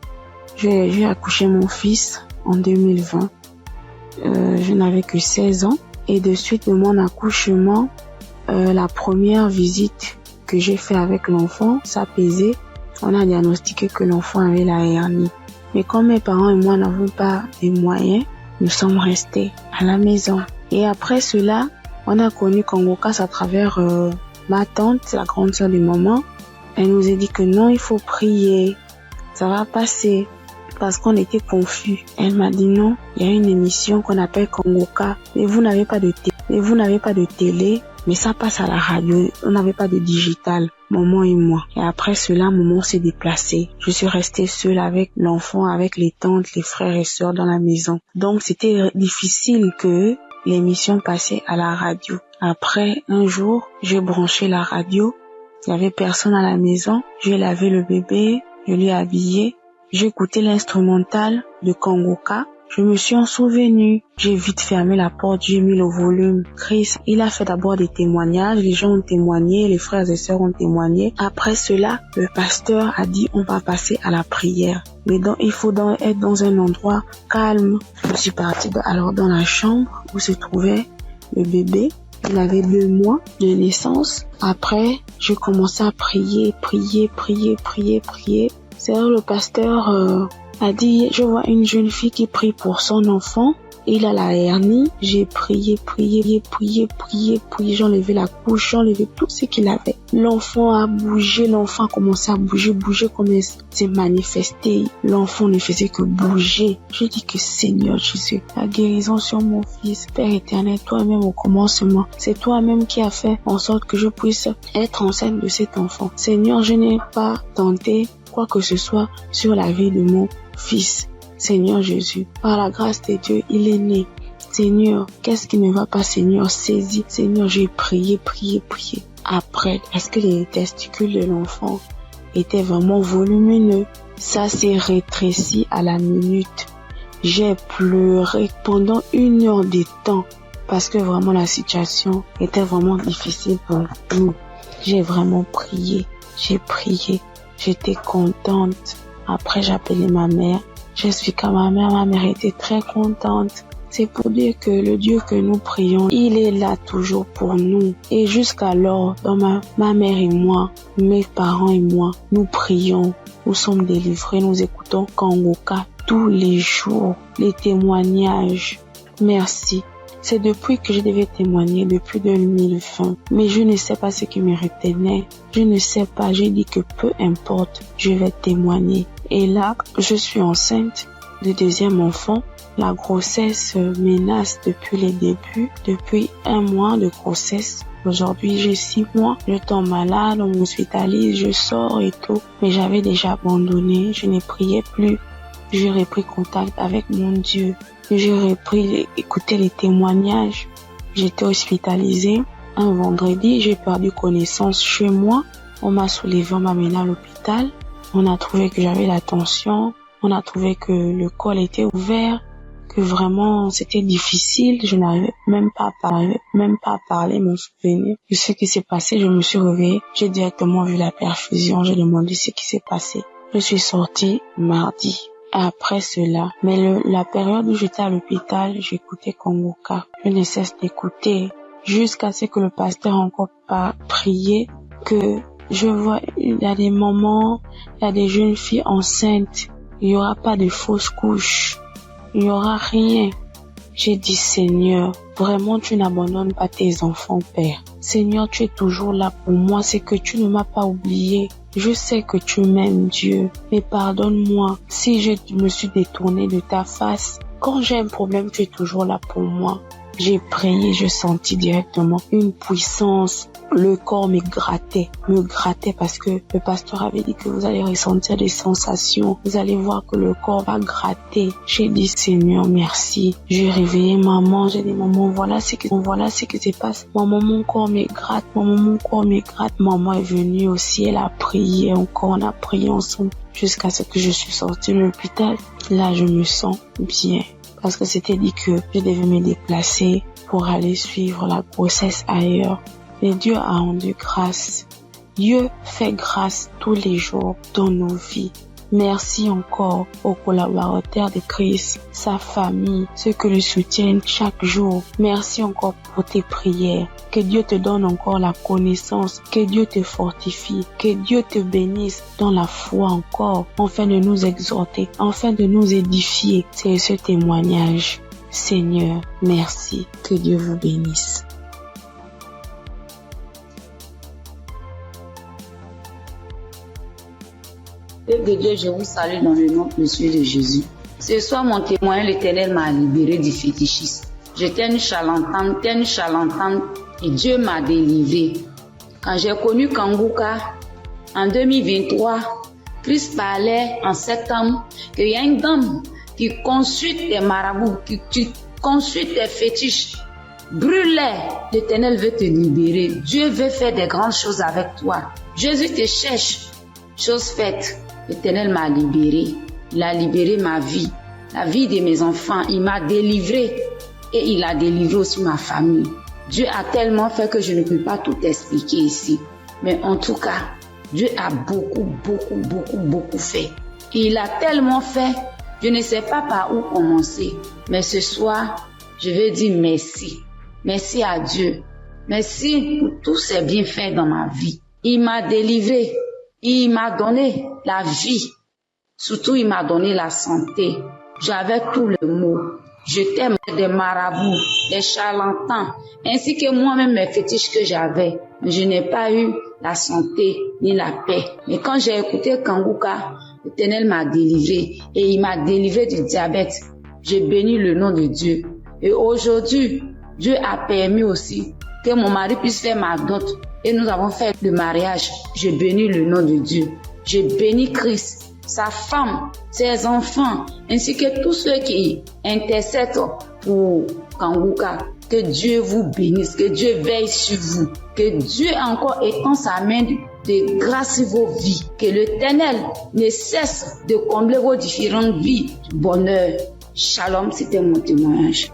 j'ai accouché mon fils en 2020. Je n'avais que 16 ans et de suite de mon accouchement, la première visite que j'ai fait avec l'enfant, ça pesait. On a diagnostiqué que l'enfant avait la hernie. Mais comme mes parents et moi n'avons pas les moyens, nous sommes restés à la maison. Et après cela, on a connu Kangoka à travers ma tante, la grande sœur de maman. Elle nous a dit que non, il faut prier, ça va passer, parce qu'on était confus. Elle m'a dit non, il y a une émission qu'on appelle Kangoka, mais vous n'avez pas de télé, mais ça passe à la radio, on n'avait pas de digital, maman et moi. Et après cela, maman s'est déplacée. Je suis restée seule avec l'enfant, avec les tantes, les frères et sœurs dans la maison. Donc c'était difficile que l'émission passait à la radio. Après, un jour, j'ai branché la radio. Il y avait personne à la maison. J'ai lavé le bébé, je l'ai habillé. J'ai écouté l'instrumental de Kangoka. Je me suis en souvenu. J'ai vite fermé la porte, j'ai mis le volume. Chris, il a fait d'abord des témoignages. Les gens ont témoigné, les frères et sœurs ont témoigné. Après cela, le pasteur a dit on va passer à la prière. Mais donc, il faut être dans un endroit calme. Je suis partie alors dans la chambre où se trouvait le bébé. Il avait 2 mois de naissance. Après, j'ai commencé à prier. C'est là le pasteur a dit, je vois une jeune fille qui prie pour son enfant. Il a la hernie. J'ai prié. J'enlevais la couche, j'enlevais tout ce qu'il avait. L'enfant a bougé, l'enfant a commencé à bouger comme il s'est manifesté. L'enfant ne faisait que bouger. Je dis que Seigneur Jésus, la guérison sur mon fils, Père éternel, toi-même au commencement. C'est toi-même qui as fait en sorte que je puisse être enceinte de cet enfant. Seigneur, je n'ai pas tenté quoi que ce soit sur la vie de mon fils. Seigneur Jésus, par la grâce de Dieu, il est né. Seigneur, qu'est-ce qui ne va pas, Seigneur? Saisis. Seigneur, j'ai prié. Après, est-ce que les testicules de l'enfant étaient vraiment volumineux? Ça s'est rétréci à la minute. J'ai pleuré pendant 1 heure de temps parce que vraiment la situation était vraiment difficile pour nous. J'ai vraiment prié. J'étais contente. Après, j'ai appelé ma mère. J'explique à ma mère était très contente. C'est pour dire que le Dieu que nous prions, il est là toujours pour nous. Et jusqu'alors, dans ma mère et moi, mes parents et moi, nous prions, nous sommes délivrés, nous écoutons Kangoka tous les jours, les témoignages. Merci. C'est depuis que je devais témoigner, depuis 2020. Mais je ne sais pas ce qui me retenait. Je ne sais pas, j'ai dit que peu importe, je vais témoigner. Et là, je suis enceinte de deuxième enfant. La grossesse menace depuis les débuts, depuis 1 mois de grossesse. Aujourd'hui, j'ai 6 mois, je tombe malade, on m'hospitalise, je sors et tout. Mais j'avais déjà abandonné, je ne priais plus. J'ai repris contact avec mon Dieu. J'ai repris écouter les témoignages. J'étais hospitalisée. Un vendredi, j'ai perdu connaissance chez moi. On m'a soulevé, on m'a mené à l'hôpital. On a trouvé que j'avais la tension. On a trouvé que le col était ouvert, que vraiment c'était difficile. Je n'arrivais même pas à parler, mon souvenir. De ce qui s'est passé, je me suis réveillée. J'ai directement vu la perfusion. J'ai demandé ce qui s'est passé. Je suis sortie mardi. Après cela, mais la période où j'étais à l'hôpital, j'écoutais Kongoka. Je ne cesse d'écouter jusqu'à ce que le pasteur encore pas prié, que je vois, il y a des moments, il y a des jeunes filles enceintes, il n'y aura pas de fausses couches, il n'y aura rien. J'ai dit, Seigneur, vraiment tu n'abandonnes pas tes enfants, Père. Seigneur, tu es toujours là pour moi, c'est que tu ne m'as pas oublié. Je sais que tu m'aimes, Dieu, mais pardonne-moi si je me suis détournée de ta face. Quand j'ai un problème, tu es toujours là pour moi. J'ai prié, je sentis directement une puissance. Le corps me grattait parce que le pasteur avait dit que vous allez ressentir des sensations. Vous allez voir que le corps va gratter. J'ai dit, Seigneur, merci. J'ai réveillé maman. J'ai dit, maman, voilà ce qui se passe. Maman, mon corps me gratte. Maman est venue aussi. Elle a prié encore. On a prié ensemble jusqu'à ce que je suis sortie de l'hôpital. Là, je me sens bien. Parce que c'était dit que je devais me déplacer pour aller suivre la grossesse ailleurs. Mais Dieu a rendu grâce. Dieu fait grâce tous les jours dans nos vies. Merci encore aux collaborateurs de Christ, sa famille, ceux qui le soutiennent chaque jour. Merci encore pour tes prières. Que Dieu te donne encore la connaissance, que Dieu te fortifie, que Dieu te bénisse dans la foi encore, afin de nous exhorter, afin de nous édifier. C'est ce témoignage. Seigneur, merci. Que Dieu vous bénisse. Père de Dieu, je vous salue dans le nom précieux de Jésus. Ce soir, mon témoin, l'Éternel m'a libéré du fétichisme. J'étais une charlatane, et Dieu m'a délivré. Quand j'ai connu Kanguka, en 2023, Christ parlait en septembre qu'il y a une dame qui consulte des marabouts, qui consulte des fétiches. Brûle-les, l'Éternel veut te libérer. Dieu veut faire des grandes choses avec toi. Jésus te cherche. Chose faite, l'Éternel m'a libéré. Il a libéré ma vie, la vie de mes enfants. Il m'a délivré et il a délivré aussi ma famille. Dieu a tellement fait que je ne peux pas tout expliquer ici. Mais en tout cas, Dieu a beaucoup fait. Et il a tellement fait, je ne sais pas par où commencer. Mais ce soir, je veux dire merci. Merci à Dieu. Merci pour tous ses bienfaits dans ma vie. Il m'a délivré. Il m'a donné la vie. Surtout, il m'a donné la santé. J'avais tous les maux. J'étais des marabouts, des charlatans, ainsi que moi-même mes fétiches que j'avais. Mais je n'ai pas eu la santé ni la paix. Mais quand j'ai écouté Kanguka, l'Éternel m'a délivré et il m'a délivré du diabète. J'ai béni le nom de Dieu. Et aujourd'hui, Dieu a permis aussi que mon mari puisse faire ma dot. Et nous avons fait le mariage. Je bénis le nom de Dieu. Je bénis Christ, sa femme, ses enfants, ainsi que tous ceux qui intercèdent pour Kanguka. Que Dieu vous bénisse, que Dieu veille sur vous, que Dieu encore étend sa main de grâce sur vos vies, que l'Éternel ne cesse de combler vos différentes vies de bonheur. Shalom, c'était mon témoignage.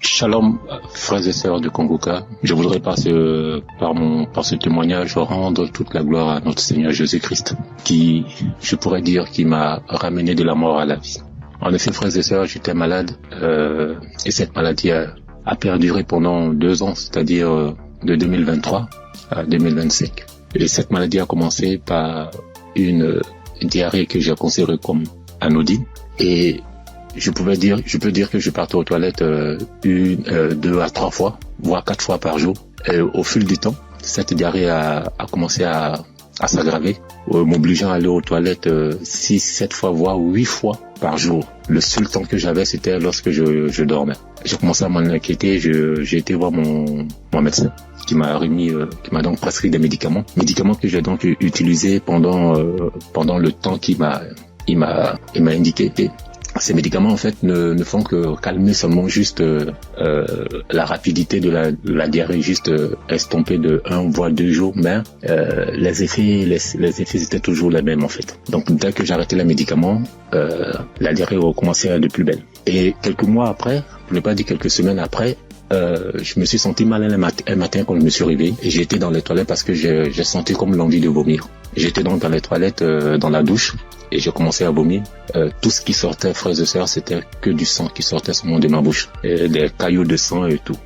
Shalom, frères et sœurs de Kongoka. Je voudrais par ce témoignage rendre toute la gloire à notre Seigneur Jésus-Christ, qui, je pourrais dire, qui m'a ramené de la mort à la vie. En effet, frères et sœurs, j'étais malade, et cette maladie a perduré pendant 2 ans, c'est-à-dire de 2023 à 2025. Et cette maladie a commencé par une diarrhée que j'ai considérée comme anodine. Et je peux dire que je partais aux toilettes 2 à 3 fois, voire 4 fois par jour. Et au fil du temps, cette diarrhée a commencé à s'aggraver, m'obligeant à aller aux toilettes 6, 7 fois, voire 8 fois par jour. Le seul temps que j'avais, c'était lorsque je dormais. J'ai commencé à m'en inquiéter, j'ai été voir mon médecin qui m'a donc prescrit des médicaments que j'ai donc utilisés pendant le temps qu'il m'a indiqué. Et ces médicaments en fait ne font que calmer seulement juste la rapidité de la diarrhée, juste estomper de 1 voire 2 jours, mais les effets étaient toujours les mêmes en fait. Donc dès que j'arrêtais les médicaments, la diarrhée recommençait à être de plus belle. Et quelques mois après, pour ne pas dire quelques semaines après, je me suis senti mal un matin quand je me suis réveillé et j'ai été dans les toilettes parce que j'ai senti comme l'envie de vomir. J'étais donc dans les toilettes, dans la douche, et j'ai commencé à vomir. Tout ce qui sortait, frères et sœurs, c'était que du sang qui sortait seulement de ma bouche, des caillots de sang et tout.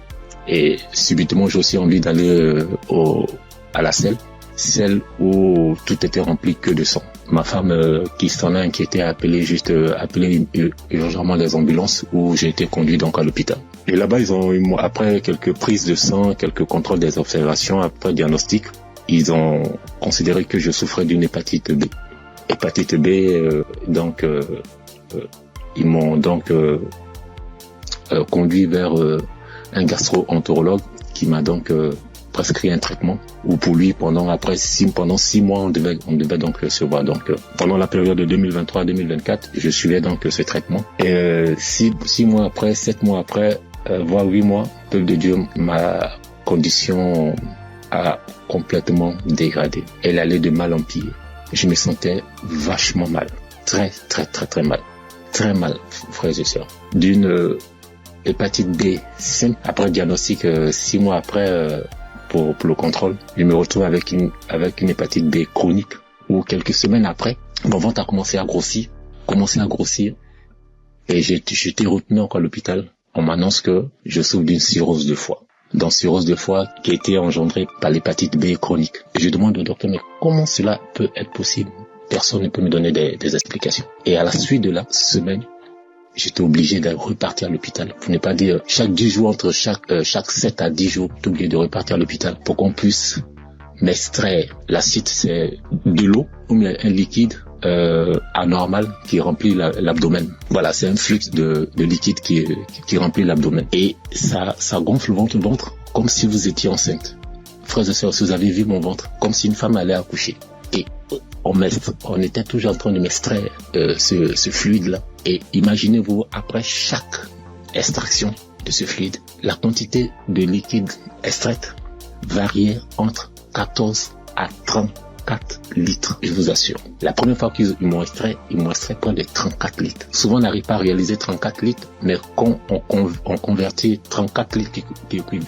Et subitement, j'ai aussi envie d'aller à la selle, celle où tout était rempli que de sang. Ma femme, qui s'en a inquiété, a appelé urgemment les ambulances, où j'ai été conduit donc à l'hôpital. Et là-bas, après quelques prises de sang, quelques contrôles des observations, après diagnostic, ils ont considéré que je souffrais d'une hépatite B. Hépatite B, ils m'ont donc conduit vers un gastro-entérologue qui m'a donc prescrit un traitement où pour lui pendant 6 mois on devait donc se voir. Donc pendant la période de 2023-2024, je suivais donc ce traitement. Et 6 mois après, 7 mois après, voire 8 mois, peuple de Dieu, ma condition a complètement dégradé. Elle allait de mal en pire. Je me sentais vachement mal. Très, très, très, très mal. Très mal, frères et sœurs. D'une hépatite B simple, après diagnostic, 6 mois après, pour le contrôle, je me retrouve avec une hépatite B chronique, où quelques semaines après, mon ventre a commencé à grossir, et j'ai été retenu encore à l'hôpital. On m'annonce que je souffre d'une cirrhose de foie. Dans cirrhose de foie qui a été engendrée par l'hépatite B chronique. Et je demande au docteur, mais comment cela peut être possible? Personne ne peut me donner des explications. Et à la suite de la semaine, j'étais obligé de repartir à l'hôpital. Pour ne pas dire chaque 10 jours, entre chaque 7 à 10 jours, j'étais obligé de repartir à l'hôpital pour qu'on puisse m'extraire. L'acide, c'est de l'eau ou un liquide anormal qui remplit l'abdomen. Voilà, c'est un flux de liquide qui remplit l'abdomen. Et ça gonfle le ventre comme si vous étiez enceinte. Frères et sœurs, si vous avez vu mon ventre, comme si une femme allait accoucher. Et on était toujours en train de m'extraire ce fluide-là. Et imaginez-vous, après chaque extraction de ce fluide, la quantité de liquide extraite variait entre 14 à 34 litres, je vous assure. La première fois qu'ils m'ont extrait près de 34 litres. Souvent, on n'arrive pas à réaliser 34 litres, mais quand on convertit 34 litres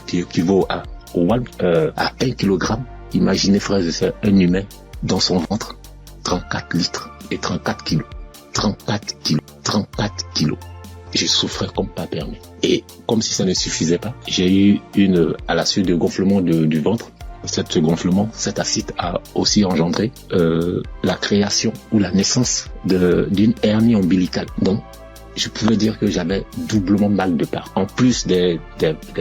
qui équivaut à 1 kilogramme, imaginez, frères et sœurs, un humain dans son ventre, 34 litres et 34 kilos. 34 kilos. Je souffrais comme pas permis. Et comme si ça ne suffisait pas, j'ai eu à la suite de gonflement du ventre, ce gonflement, cet acide a aussi engendré la création ou la naissance d'une hernie ombilicale. Donc, je pouvais dire que j'avais doublement mal de part. En plus des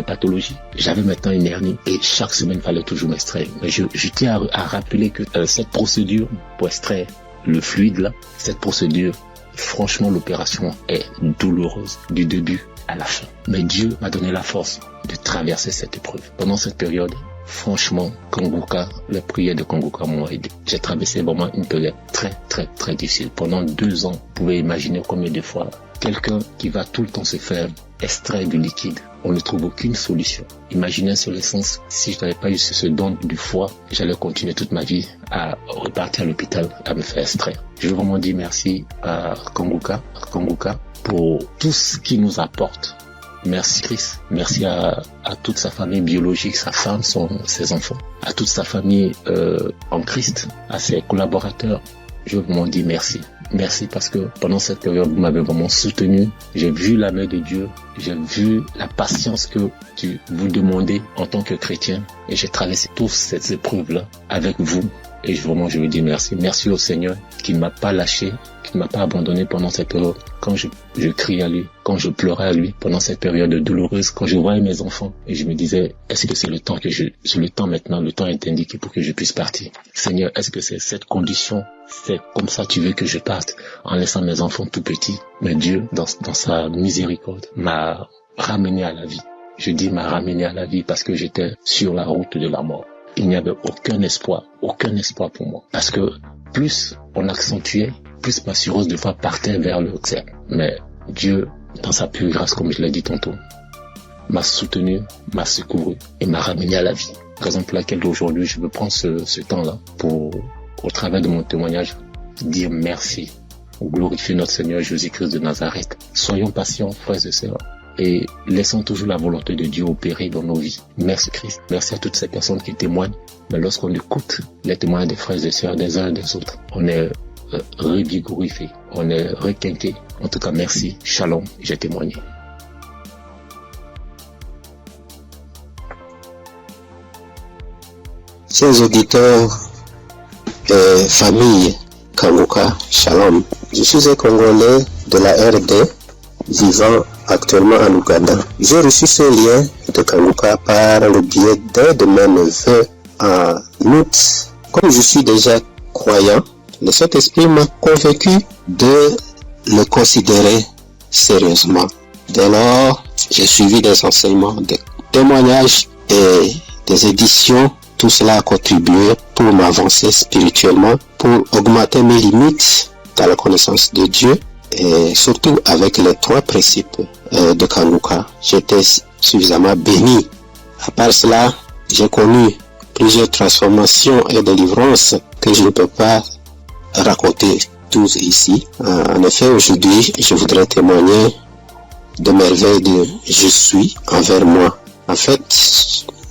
pathologies, j'avais maintenant une hernie et chaque semaine, il fallait toujours m'extraire. Mais je tiens à rappeler que cette procédure pour extraire le fluide là, cette procédure, franchement, l'opération est douloureuse du début à la fin. Mais Dieu m'a donné la force de traverser cette épreuve. Pendant cette période, franchement, Kanguka, les prières de Kanguka m'ont aidé. J'ai traversé vraiment une période très, très, très difficile. Pendant 2 ans, vous pouvez imaginer combien de fois quelqu'un qui va tout le temps se faire extraire du liquide, on ne trouve aucune solution. Imaginez sur l'essence, si je n'avais pas eu ce don du foie, j'allais continuer toute ma vie à repartir à l'hôpital, à me faire extraire. Je veux vraiment dire merci à Kanguka pour tout ce qu'il nous apporte. Merci Christ, merci à toute sa famille biologique, sa femme, ses enfants, à toute sa famille en Christ, à ses collaborateurs. Je veux vraiment dire merci. Merci parce que pendant cette période, vous m'avez vraiment soutenu. J'ai vu la main de Dieu. J'ai vu la patience que vous demandez en tant que chrétien. Et j'ai traversé toutes ces épreuves-là avec vous. Et vraiment, je veux dire merci. Merci au Seigneur qui ne m'a pas lâché, qui ne m'a pas abandonné pendant cette période. Quand je criais à lui, quand je pleurais à lui, pendant cette période douloureuse, quand je voyais mes enfants, et je me disais, est-ce que c'est le temps maintenant, le temps est indiqué pour que je puisse partir. Seigneur, est-ce que c'est cette condition, c'est comme ça tu veux que je parte, en laissant mes enfants tout petits? Mais Dieu, dans sa miséricorde, m'a ramené à la vie. Je dis m'a ramené à la vie parce que j'étais sur la route de la mort. Il n'y avait aucun espoir pour moi. Parce que plus on accentuait, plus ma cirrhose de foie partait vers le cercle. Mais Dieu, dans sa pure grâce, comme je l'ai dit tantôt, m'a soutenu, m'a secouru et m'a ramené à la vie. Raison pour laquelle aujourd'hui, je veux prendre ce temps-là pour, au travers de mon témoignage, dire merci, glorifier notre Seigneur Jésus-Christ de Nazareth. Soyons patients, frères et sœurs, et laissons toujours la volonté de Dieu opérer dans nos vies. Merci Christ. Merci à toutes ces personnes qui témoignent. Mais lorsqu'on écoute les témoignages des frères et sœurs des uns et des autres, on est revigorifié, on est requinqué. En tout cas, merci. Shalom, j'ai témoigné. Chers auditeurs et famille Kanguka, Shalom. Je suis un Congolais de la RD vivant actuellement en Ouganda. J'ai reçu ce lien de Kanguka par le biais d'un de mes neveux en août. Comme je suis déjà croyant, le Saint-Esprit m'a convaincu de le considérer sérieusement. Dès lors, j'ai suivi des enseignements, des témoignages et des éditions. Tout cela a contribué pour m'avancer spirituellement, pour augmenter mes limites dans la connaissance de Dieu et surtout avec les 3 principes de Kanguka. J'étais suffisamment béni. À part cela, j'ai connu plusieurs transformations et délivrances que je ne peux pas raconter tous ici. En effet, aujourd'hui, je voudrais témoigner de merveilles de je suis envers moi. En fait,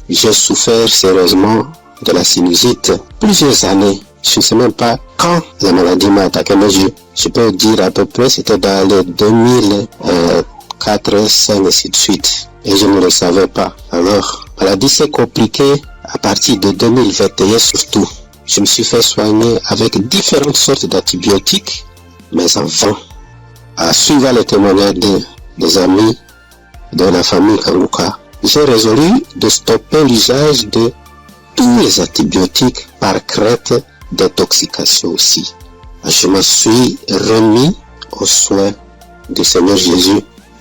j'ai souffert sérieusement de la sinusite plusieurs années. Je ne sais même pas quand la maladie m'a attaqué, mais je peux dire à peu près c'était dans les 2004, 2005 et ainsi de suite. Et je ne le savais pas. Alors, la maladie s'est compliquée à partir de 2021 surtout. Je me suis fait soigner avec différentes sortes d'antibiotiques, mais en vain. À suivre les témoignages des amis de la famille Kanguka, j'ai résolu de stopper l'usage de tous les antibiotiques par crainte d'intoxication aussi. Je me suis remis aux soins du Seigneur Jésus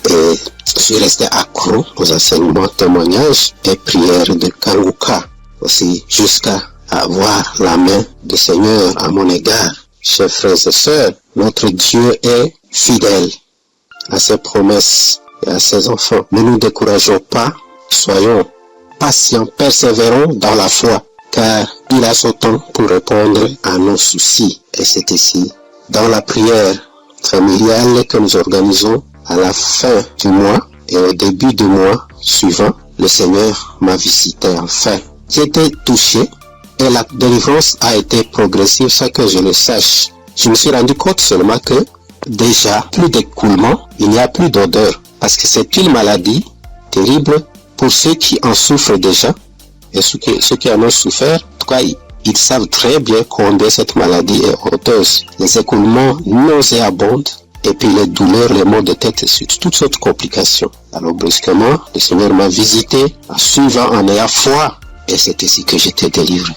et je suis resté accro aux enseignements, témoignages et prières de Kanguka aussi jusqu'à avoir la main du Seigneur à mon égard. Chers frères et sœurs, notre Dieu est fidèle à ses promesses et à ses enfants. Ne nous décourageons pas, soyons patients, persévérons dans la foi, car il a son temps pour répondre à nos soucis. Et c'est ici, dans la prière familiale que nous organisons à la fin du mois et au début du mois suivant, le Seigneur m'a visité enfin. J'ai été touché et la délivrance a été progressive sans que je le sache. Je me suis rendu compte seulement que déjà, plus d'écoulement, il n'y a plus d'odeur. Parce que c'est une maladie terrible pour ceux qui en souffrent déjà. Et ceux qui en ont souffert, en tout cas, ils savent très bien combien cette maladie est honteuse. Les écoulements nauséabonds, et puis les douleurs, les maux de tête, et toutes sortes de complications. Alors brusquement, le Seigneur m'a visité, en suivant, en ayant foi, et c'est ici que j'étais délivré.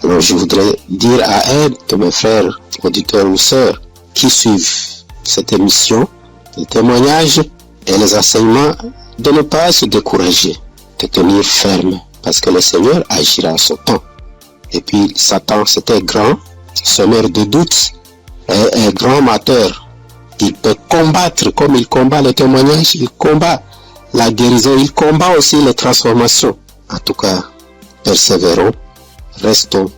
Alors je voudrais dire à un de mes frères, auditeurs ou sœurs, qui suivent cette émission, les témoignages et les enseignements, de ne pas se décourager, de tenir ferme, parce que le Seigneur agira à son temps. Et puis Satan, c'était grand, semeur de doutes, et un grand amateur. Il peut combattre comme il combat le témoignage, il combat la guérison, il combat aussi les transformations. En tout cas, persévérons, restons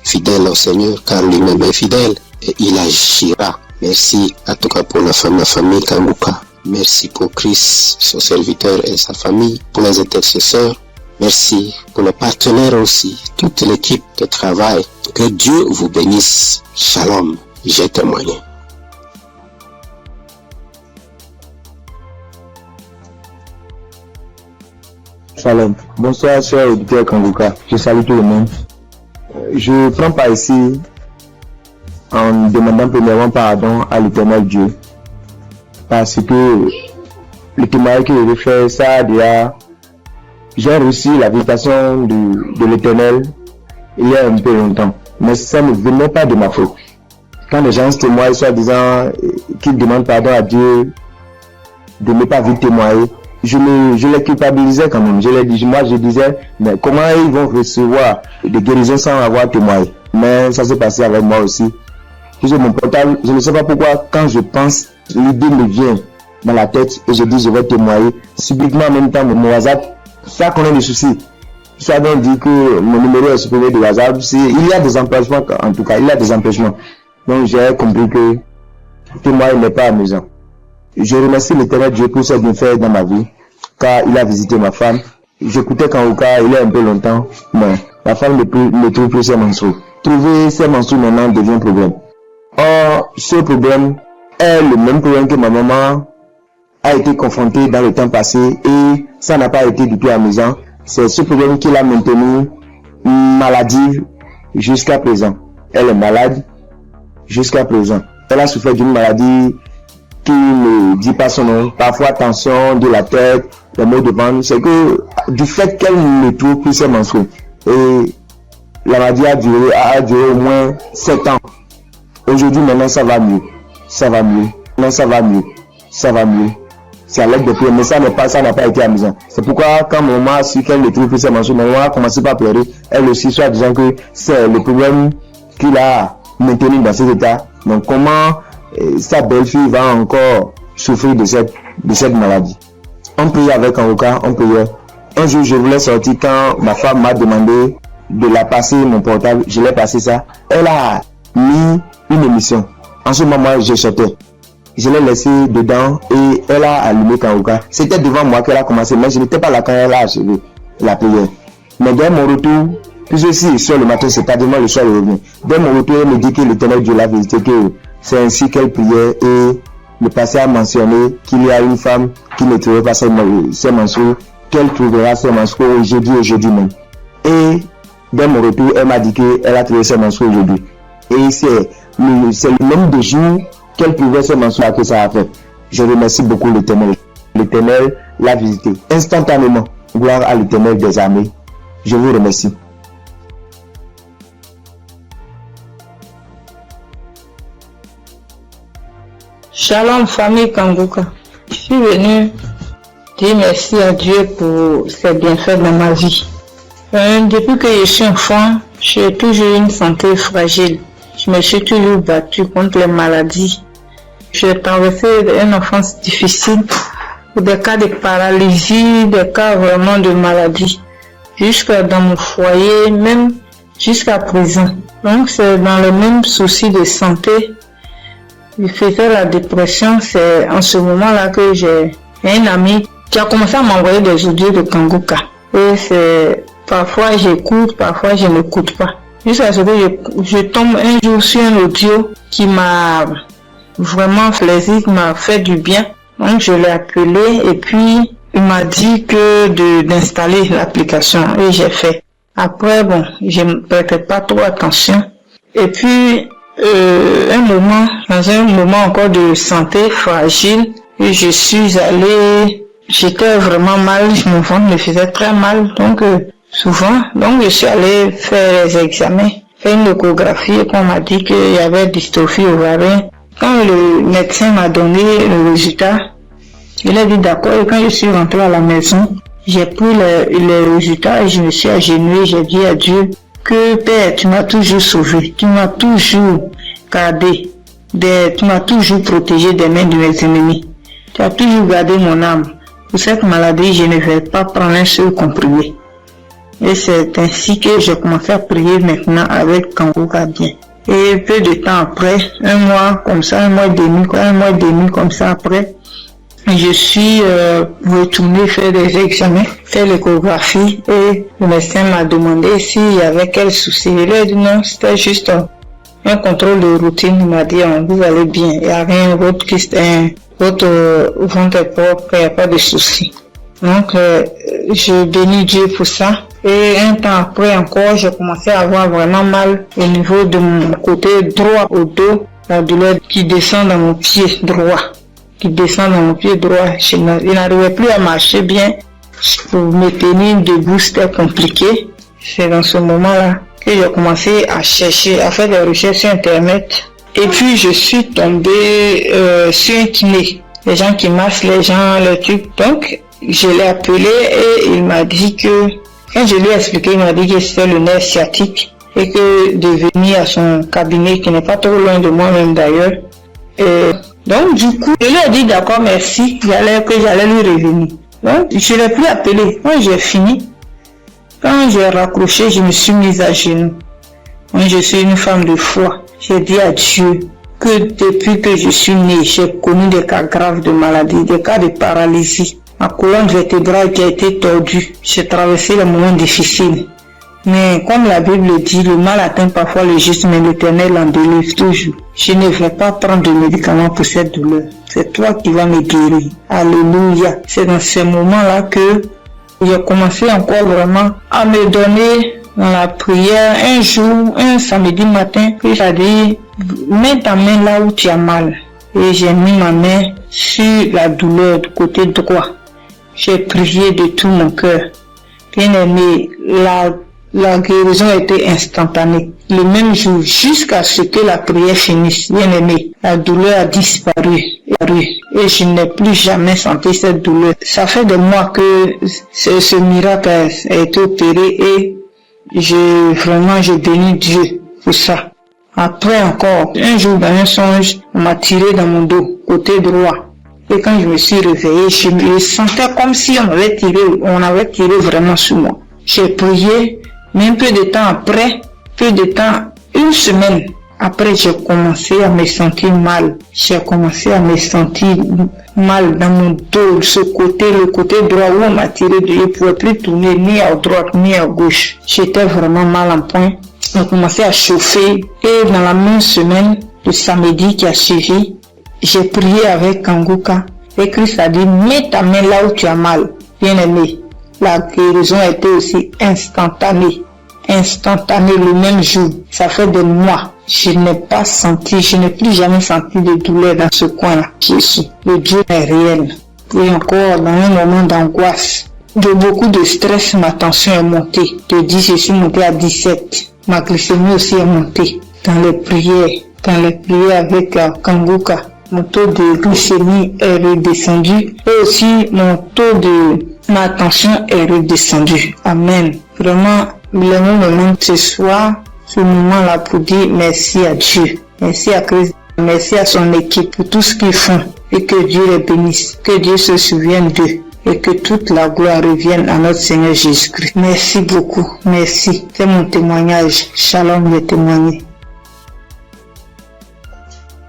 fidèles au Seigneur, car lui-même est fidèle et il agira. Merci en tout cas pour la famille Kanguka. Merci pour Christ, son serviteur et sa famille, pour les intercesseurs. Merci pour les partenaires aussi, toute l'équipe de travail. Que Dieu vous bénisse. Shalom, j'ai témoigné. Shalom. Bonsoir, cher auditeur Kanguka. Je salue tout le monde. Je prends part ici en demandant premièrement pardon à l'Éternel Dieu. Parce que le témoignage que je vais faire, ça déjà, j'ai reçu la visitation de l'Éternel il y a un peu longtemps. Mais ça ne venait pas de ma faute. Quand les gens se témoignent, soit disant qu'ils demandent pardon à Dieu de ne pas vite témoigner, je les culpabilisais quand même. Je disais, mais comment ils vont recevoir des guérisons sans avoir témoigné? Mais ça s'est passé avec moi aussi. J'ai mon portable, je ne sais pas pourquoi, quand je pense, l'idée me vient dans la tête et je dis je vais témoigner. Subitement en même temps, mon WhatsApp, ça connaît des soucis. Ça donc dit que mon numéro est supprimé de WhatsApp. Il y a des empêchements, en tout cas, il y a des empêchements. Donc j'ai compris que témoigner n'est pas amusant. Je remercie l'Éternel Dieu pour ce bienfait dans ma vie, car il a visité ma femme. J'écoutais Kanguka il y a un peu longtemps, mais la femme ne trouve plus ses menstrues. Trouver ses menstrues maintenant devient un problème. Or, ce problème est le même problème que ma maman a été confrontée dans le temps passé et ça n'a pas été du tout amusant. C'est ce problème qui l'a maintenue maladive jusqu'à présent. Elle est malade jusqu'à présent. Elle a souffert d'une maladie qui ne dit pas son nom. Parfois tension de la tête, les maux de ventre. C'est que du fait qu'elle ne trouve plus ses menstrues. Et la maladie a duré au moins 7 ans. Aujourd'hui, maintenant, ça va mieux. Ça va mieux. Maintenant, ça va mieux. Ça va mieux. C'est à l'aide de prière, mais ça n'a pas été amusant. C'est pourquoi, quand mon maman a su qu'elle ne trouve plus ses menstrues, ma maman a commencé par pleurer. Elle aussi, soit disant que c'est le problème qu'il a maintenu dans cet état. Donc, comment sa belle-fille va encore souffrir de cette maladie? On priait avec Kanguka, on priait. Un jour, je voulais sortir quand ma femme m'a demandé de la passer mon portable. Je l'ai passé ça. Elle a mis une émission. En ce moment, je sortais. Je l'ai laissé dedans et elle a allumé Kanguka. C'était devant moi qu'elle a commencé, mais je n'étais pas là quand elle a achevé la prière. Mais dès mon retour, puisque si sur le matin, c'est tardivement le soir, elle revient. Dès mon retour, elle me dit que l'Éternel Dieu l'a visité, que c'est ainsi qu'elle priait et le passé a mentionné qu'il y a une femme qui ne trouvait pas ses menstrues, qu'elle trouvera ses menstrues aujourd'hui même. Et dès mon retour, elle m'a dit qu'elle a trouvé ses menstrues aujourd'hui. Et c'est le nombre de jours qu'elle pouvait se menstruer que ça a fait. Je remercie beaucoup l'Éternel. L'Éternel l'a visité instantanément. Gloire à l'Éternel des armées. Je vous remercie. Shalom famille Kanguka. Je suis venu dire merci à Dieu pour ses bienfaits dans ma vie. Depuis que je suis enfant, j'ai toujours une santé fragile. Je me suis toujours battue contre les maladies. J'ai traversé une enfance difficile, des cas de paralysie, des cas vraiment de maladie. Jusqu'à dans mon foyer, même jusqu'à présent. Donc c'est dans le même souci de santé. Je faisais la dépression, c'est en ce moment-là que j'ai un ami qui a commencé à m'envoyer des audios de Kanguka. Et c'est parfois j'écoute, parfois je n'écoute pas. Jusqu'à ce que je tombe un jour sur un audio qui m'a vraiment plaisir, qui m'a fait du bien. Donc je l'ai appelé et puis il m'a dit que d'installer l'application et j'ai fait. Après bon, je ne prêtais pas trop attention. Et puis dans un moment encore de santé fragile, et je suis allée, j'étais vraiment mal, mon ventre me faisait très mal, donc souvent, donc je suis allée faire les examens, faire une échographie et qu'on m'a dit qu'il y avait dystrophie ovarienne. Quand le médecin m'a donné le résultat, il a dit d'accord, et quand je suis rentrée à la maison, j'ai pris les résultats et je me suis agenouillée, j'ai dit à Dieu que Père, tu m'as toujours sauvé, tu m'as toujours gardé, tu m'as toujours protégé des mains de mes ennemis, tu as toujours gardé mon âme. Pour cette maladie, je ne vais pas prendre un seul comprimé. Et c'est ainsi que j'ai commencé à prier maintenant avec Kanguka bien. Et peu de temps après, un mois et demi comme ça après, je suis retournée faire des examens, faire l'échographie et le médecin m'a demandé s'il y avait quel souci. Il a dit non, c'était juste un contrôle de routine. Il m'a dit vous allez bien, il n'y a rien, votre ventre est propre, il n'y a pas de souci. Donc, je bénis Dieu pour ça. Et un temps après encore, j'ai commencé à avoir vraiment mal au niveau de mon côté droit au dos, la douleur qui descend dans mon pied droit. Je n'arrivais plus à marcher bien. Pour me tenir debout, c'était compliqué. C'est dans ce moment-là que j'ai commencé à chercher, à faire des recherches sur Internet. Et puis, je suis tombée sur un kiné. Les gens qui massent les gens, le truc. Donc, je l'ai appelé et il m'a dit que, quand je lui ai expliqué, il m'a dit que c'était le nerf sciatique et que de venir à son cabinet, qui n'est pas trop loin de moi-même d'ailleurs. Et donc, du coup, je lui ai dit d'accord, merci, que j'allais lui revenir. Donc, je ne l'ai plus appelé. Quand j'ai fini, quand j'ai raccroché, je me suis mise à genoux. Moi, je suis une femme de foi. J'ai dit à Dieu que depuis que je suis née, j'ai connu des cas graves de maladie, des cas de paralysie. Ma colonne vertébrale qui a été tordue. J'ai traversé les moments difficiles. Mais comme la Bible dit, le mal atteint parfois le juste, mais l'Éternel en délivre toujours. Je ne vais pas prendre de médicaments pour cette douleur. C'est toi qui vas me guérir. Alléluia. C'est dans ces moments-là que j'ai commencé encore vraiment à me donner dans la prière. Un jour, un samedi matin, que j'ai dit, mets ta main là où tu as mal. Et j'ai mis ma main sur la douleur du côté droit. J'ai prié de tout mon cœur. Bien aimé, la guérison a été instantanée. Le même jour, jusqu'à ce que la prière finisse, bien aimé, la douleur a disparu. Et je n'ai plus jamais senti cette douleur. Ça fait des mois que ce miracle a été opéré et je bénis Dieu pour ça. Après encore, un jour dans un songe, on m'a tiré dans mon dos, côté droit. Et quand je me suis réveillé, je me sentais comme si on avait tiré vraiment sur moi. J'ai prié, mais un peu de temps après, une semaine après, j'ai commencé à me sentir mal. J'ai commencé à me sentir mal dans mon dos, le côté droit où on m'a tiré, je ne pouvais plus tourner ni à droite ni à gauche. J'étais vraiment mal en point. On commençait à chauffer et dans la même semaine, le samedi qui a suivi, j'ai prié avec Kanguka et Christ a dit, mets ta main là où tu as mal. Bien aimé, la guérison a été aussi instantanée le même jour. Ça fait des mois. Je n'ai plus jamais senti de douleur dans ce coin-là. Jésus, le Dieu est réel. Et encore, dans un moment d'angoisse, de beaucoup de stress, ma tension est montée. De 10, je suis montée à 17. Ma glycémie aussi est montée. Dans les prières avec Kanguka, mon taux de glycémie est redescendu. Et aussi, ma tension est redescendue. Amen. Vraiment, le moment ce soir, ce moment-là pour dire merci à Dieu. Merci à Christ. Merci à son équipe pour tout ce qu'ils font. Et que Dieu les bénisse. Que Dieu se souvienne d'eux. Et que toute la gloire revienne à notre Seigneur Jésus-Christ. Merci beaucoup. Merci. C'est mon témoignage. Shalom, j'ai témoigné.